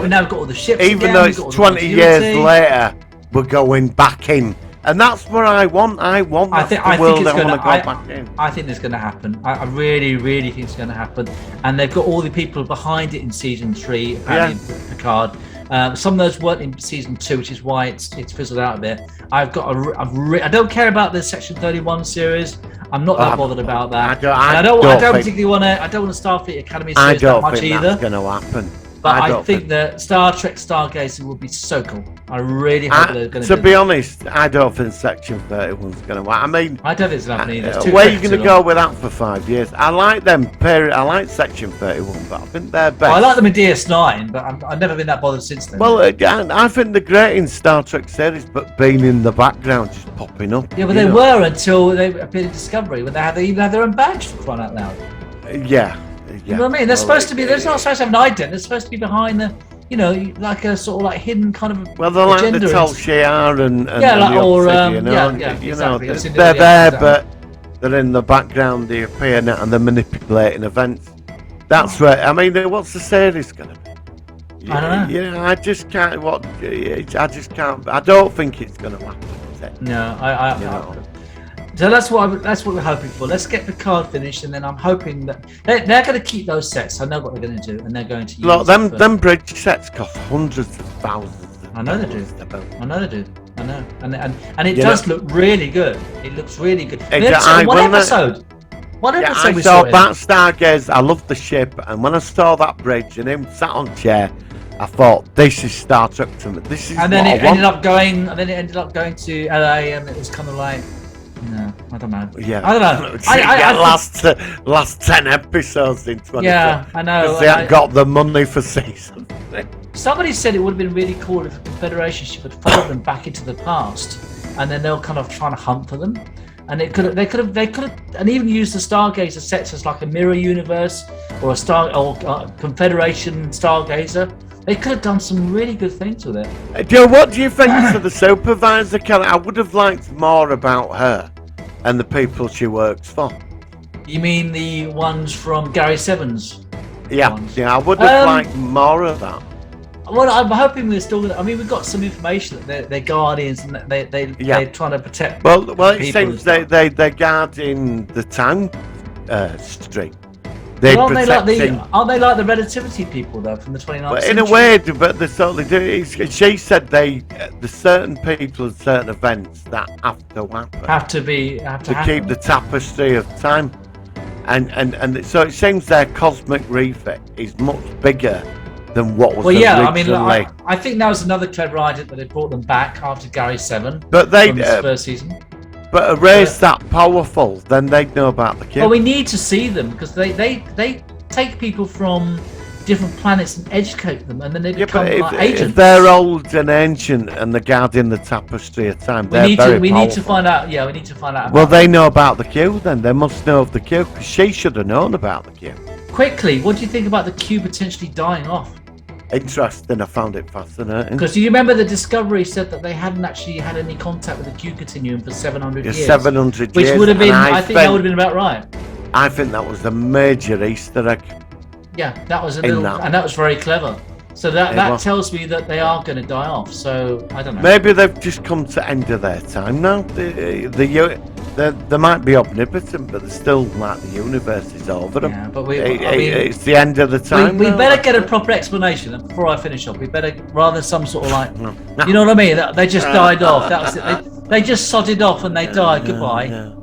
we've now got all the ships. Even though it's 20 years later, we're going back in. And that's what I want. I want the world I want to go back in. I think it's going to happen. I really, really think it's going to happen. And they've got all the people behind it in season 3, apparently Picard. Some of those weren't in season 2, which is why it's fizzled out a bit. I don't care about the Section 31 series. I'm not that bothered about that. I don't particularly want to. I don't want a Starfleet Academy series that much either. That's going to happen. But I think that Star Trek Stargazer would be so cool. I really hope they're going to do to be honest, I don't think Section 31 is going to happen. I mean, I don't think it's happening either. Where are you going to go with that for 5 years? I like them. I like Section 31, but I think they're best. I like them in DS9, but I've never been that bothered since then. Well, I think they're great in Star Trek series, but being in the background, just popping up. Yeah, but they were until they appeared in Discovery, when they even had their own badge, for crying out loud. Yeah. You know what I mean? They're supposed to be. They're not supposed to have an ident. They're supposed to be behind the, like a sort of like hidden kind of. Well, they're like the agenda. Tal Shiar and Yeah, like, the or Obsidian, exactly. I've seen they're the there, exactly. but they're in the background. They appear now and they're manipulating events. That's right. I mean, what's the series gonna be? I don't know. Yeah, I just can't. I just can't. I don't think it's gonna happen. Is it? No, So that's what we're hoping for. Let's get Picard finished, and then I'm hoping that they're going to keep those sets. I know what they're going to do, and they're going to use Look, them bridge sets cost hundreds of thousands. I know they do. I know, and it does look really good. It looks really good. One episode. I saw that Stargaze. I loved the ship, and when I saw that bridge and him sat on chair, I thought, this is Star Trek to me. This is. And then it ended up going. And then it ended up going to LA, and it was kind of like. No, I don't know. Yeah, I don't know. Last 10 episodes in 20. Yeah, I know. Because they haven't got the money for season. Somebody said it would have been really cool if the Confederation ship had followed them back into the past, and then they'll kind of trying to hunt for them, and they could have, and even used the Stargazer sets as like a mirror universe or a Confederation Stargazer. They could have done some really good things with it. Joe, what do you think of the supervisor, Kelly? I would have liked more about her and the people she works for. You mean the ones from Gary Seven's? Yeah, ones? I would have liked more of that. Well, I'm hoping we're still gonna. I mean, we've got some information that they're guardians and they're trying to protect. Well, it seems they're guarding the time stream. Aren't they like the relativity people though from the 29th well, century? in a way, but they certainly do. She said there's certain people and certain events that have to happen. Have to keep the tapestry of time, and so it seems their cosmic refit is much bigger than what was originally. I think that was another clever idea that they brought them back after Gary 7. But they from this first season. But a race that powerful, then they'd know about the kid. Well, we need to see them because they take people from different planets and educate them, and then they become agents. If they're old and ancient and they're guarding the tapestry of time, we need to find out. Yeah, we need to find out. Well, they know about the Q. Then they must know of the Q because she should have known about the Q. Quickly, what do you think about the Q potentially dying off? Interesting. I found it fascinating. Because do you remember the Discovery said that they hadn't actually had any contact with the Q continuum for 700 years? 700 years. Which would have been, I think that would have been about right. I think that was a major Easter egg. Yeah, that was and that was very clever. So that tells me that they are going to die off. So I don't know. Maybe they've just come to end of their time now. They might be omnipotent, but they're still like the universe is over them. Yeah, but it's the end of the time. We better get a proper explanation before I finish off. We better rather than some sort of like, you know what I mean? They just died off. That was it. They just sodded off and they died. Goodbye. Yeah.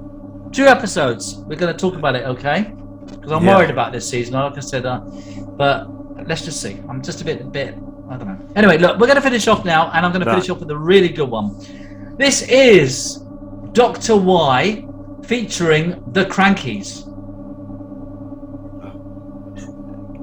2 episodes. We're going to talk about it, okay? Because I'm worried about this season. Like I said, but let's just see. I'm just a bit. I don't know. Anyway, look, we're going to finish off now, and I'm going to finish off with a really good one. This is Dr. Y featuring the Crankies.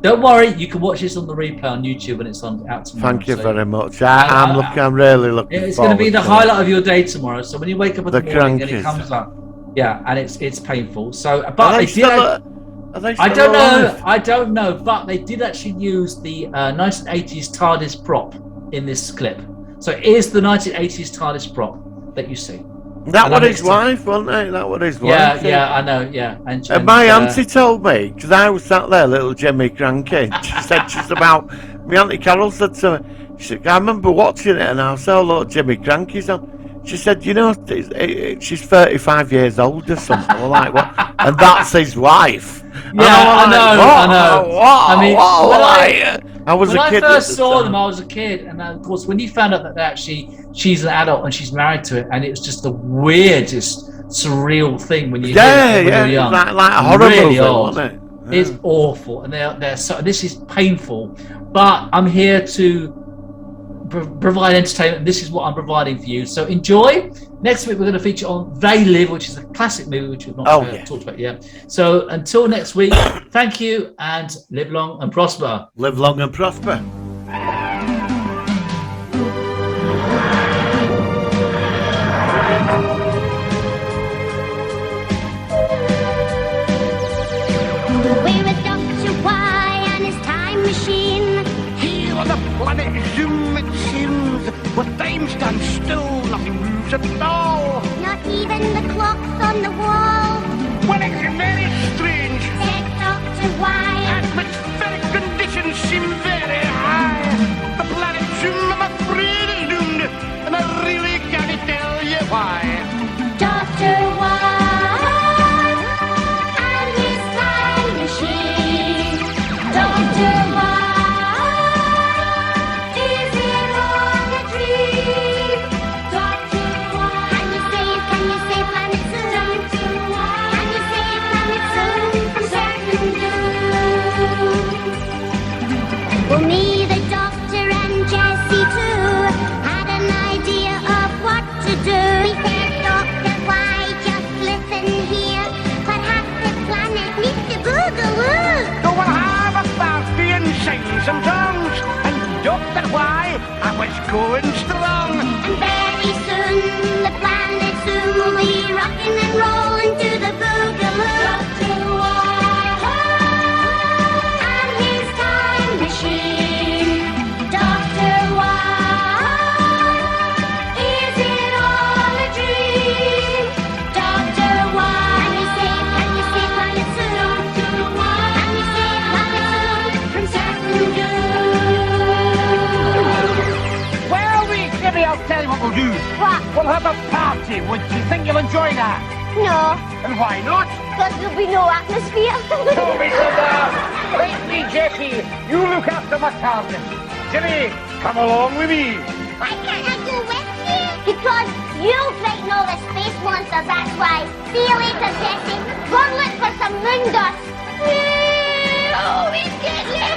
Don't worry, you can watch this on the replay on YouTube when it's out tomorrow. Thank you very much. I'm really looking forward. It's going to be the highlight of your day tomorrow. So when you wake up in the morning Crankies. and it comes up, and it's painful. So, but are they still alive? I don't know, but they did actually use the 1980s TARDIS prop in this clip. So it is the 1980s TARDIS prop that you see. That was his wife, wasn't it? That was his wife. Yeah, I know, yeah. And my auntie told me, because I was sat there, little Jimmy Cranky, she said just about, my auntie Carol said to me, she said, I remember watching it and I saw little Jimmy Cranky's on. She said, you know, she's 35 years old or something. We're like, what? And that's his wife. Yeah, I know. I mean, when I first saw them, I was a kid, and of course, when you found out that she's an adult and she's married to it, and it was just the weirdest, surreal thing when you hear it when you're young. Like a horror movie, wasn't it? Yeah. It's awful, and they're so. This is painful, but I'm here to provide entertainment. This is what I'm providing for you. So enjoy. Next week we're going to feature on They Live, which is a classic movie which we've not talked about yet. So until next week, thank you and live long and prosper. Live long and prosper. We're a Doctor Time stands still, nothing moves at all. Not even the clocks on the wall. Well, it's very strange. Said Dr. Why? Atmospheric conditions seem very high. The planet Zoom, I'm afraid, is doomed, and I really can't tell you why. Dr. Why? And his time machine. Dr. Why? Is it all a dream? Dr. Why? Can you save planet Zoom? Dr. Why? Can you save planet Zoom from certain doom? Well, me, the doctor, and Jessie too had an idea of what to do. We said, Dr. Why, just listen here. Perhaps the planet needs to boogaloo. So we'll have a party and sing some songs, and Dr. Why, I was going strong. And very soon the planet Zoom will be rocking and rolling to the boogaloo. Dr. Why and his time machine. Dr. Why, is it all a dream? Dr. Why, can you save planet Zoom? Dr. Why, can you save planet Zoom from certain doom? Well, maybe I'll tell you what we'll do. What? We'll have a party. Would you think you'll enjoy that? No, And why not? because there'll be no atmosphere. Tell me, Right, me, Jessie, you look after my TARDIS. Jimmy, come along with me. Why can't I go with you? Because you frighten all the space monsters, that's why. See you later, Jessie. Go and look for some moon dust. Always get late.